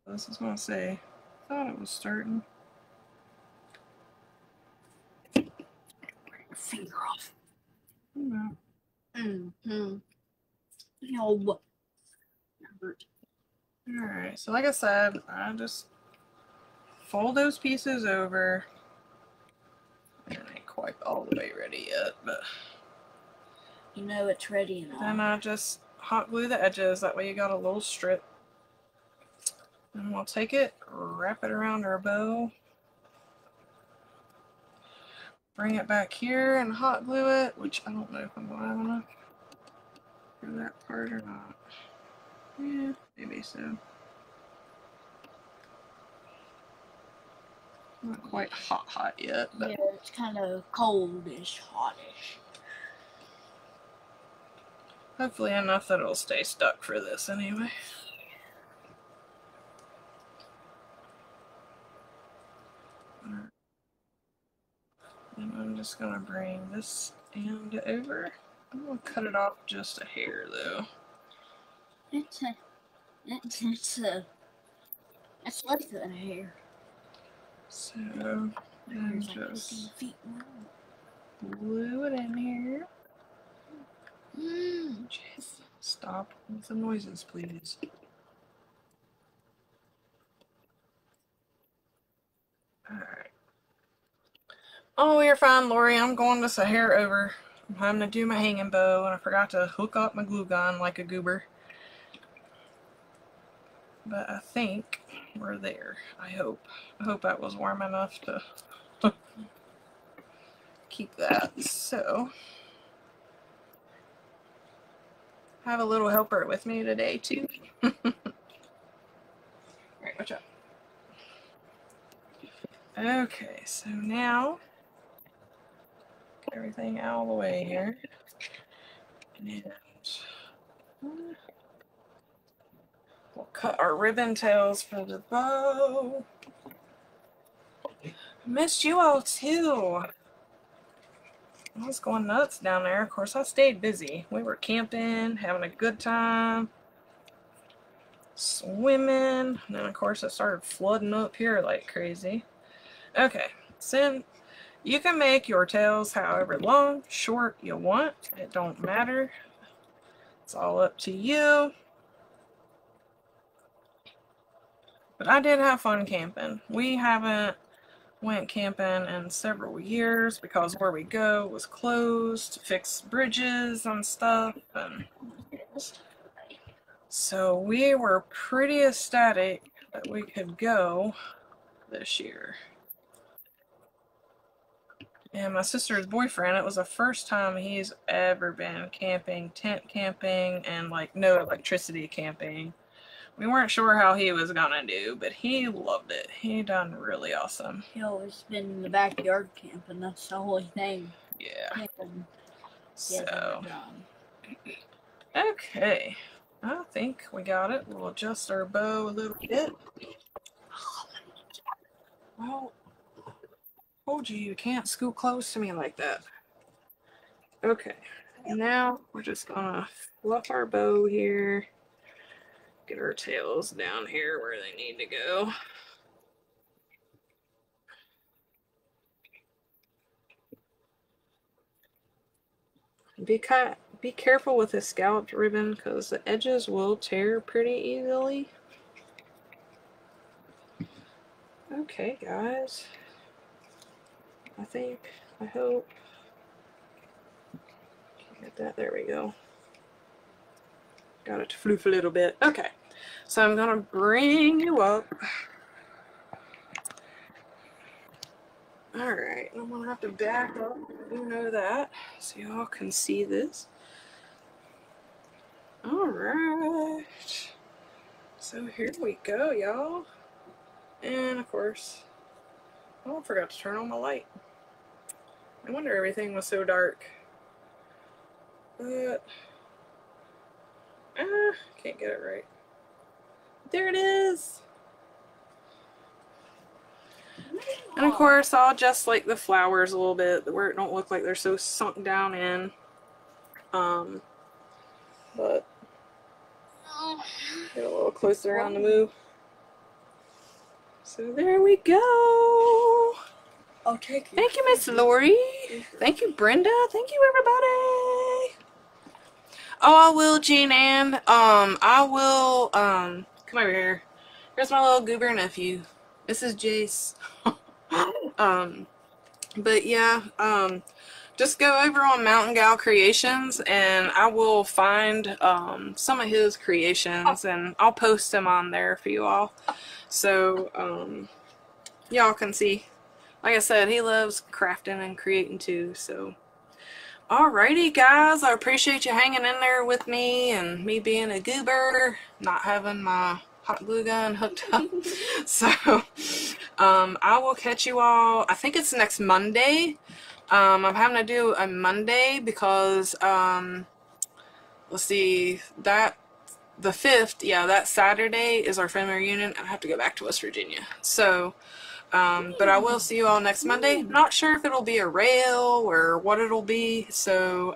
this is what I say. I thought it was starting. Break your finger off. No. No. Hurt. Alright, so like I said, I just fold those pieces over. It ain't quite all the way ready yet, but you know it's ready enough. then I just hot glue the edges. That way you got a little strip. And we'll take it, wrap it around our bow. bring it back here and hot glue it, which I don't know if I'm going to have enough for that part or not. Yeah, maybe so. Not quite hot yet, but yeah, it's kind of coldish, hottish. hopefully enough that it'll stay stuck for this anyway. And I'm just gonna bring this end over. I'm gonna cut it off just a hair though. It's less than a hair. So I'm just glue it in here. Jeez. Stop with the noises, please. Alright. Oh, you're fine, Laurie. I'm going just a hair over. I'm having to do my hanging bow, and I forgot to hook up my glue gun like a goober. But I think we're there. I hope. I hope that was warm enough to keep that. So, I have a little helper with me today, too. Alright, watch out. Okay, so now, get everything out of the way here. And we'll cut our ribbon tails for the bow. I missed you all too. I was going nuts down there. Of course, I stayed busy. We were camping, having a good time, swimming, and then of course it started flooding up here like crazy. Okay, so you can make your tails however long, short you want. It don't matter. It's all up to you. But I did have fun camping. We haven't went camping in several years because where we go was closed to fix bridges and stuff. And so we were pretty ecstatic that we could go this year. And my sister's boyfriend, it was the first time he's ever been camping, tent camping, and like no electricity camping. We weren't sure how he was gonna do, but he loved it. He done really awesome. He always been in the backyard camping. That's the only thing. Yeah. Camping. So, okay. I think we got it. We'll adjust our bow a little bit. Well, told you can't scoot close to me like that. Okay. Now we're just gonna fluff our bow here. Get our tails down here where they need to go. Be careful with the scalloped ribbon because the edges will tear pretty easily. Okay, guys. I hope. Get that, there we go. Got it to floof a little bit. Okay, so I'm gonna bring you up. Alright, I'm gonna have to back up, you know that, so y'all can see this. Alright, so here we go, y'all. And of course, oh, I forgot to turn on my light. I wonder everything was so dark. But, can't get it right. There it is! And of course, I'll adjust like the flowers a little bit where it don't look like they're so sunk down in. But get a little closer on the move. So there we go. I'll take you. Thank you, Miss Laurie. Thank you, Brenda. Thank you, everybody. Oh, I will, Jean Ann. I will, come over here. Here's my little goober nephew. This is Jace. But yeah, just go over on Mountain Gal Creations and I will find some of his creations and I'll post them on there for you all. So y'all can see. like I said, he loves crafting and creating too, so. Alrighty, guys, I appreciate you hanging in there with me and me being a goober, not having my hot glue gun hooked up. So, I will catch you all, I think it's next Monday. I'm having to do a Monday because, let's see, the 5th, yeah, that Saturday is our family reunion. I have to go back to West Virginia. So, but I will see you all next Monday. Not sure if it'll be a rail or what it'll be, so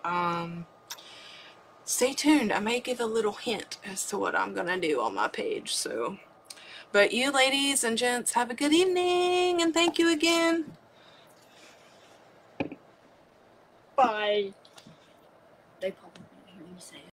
stay tuned. I may give a little hint as to what I'm gonna do on my page. So, but you ladies and gents, have a good evening, and thank you again. Bye. They probably didn't hear me say it.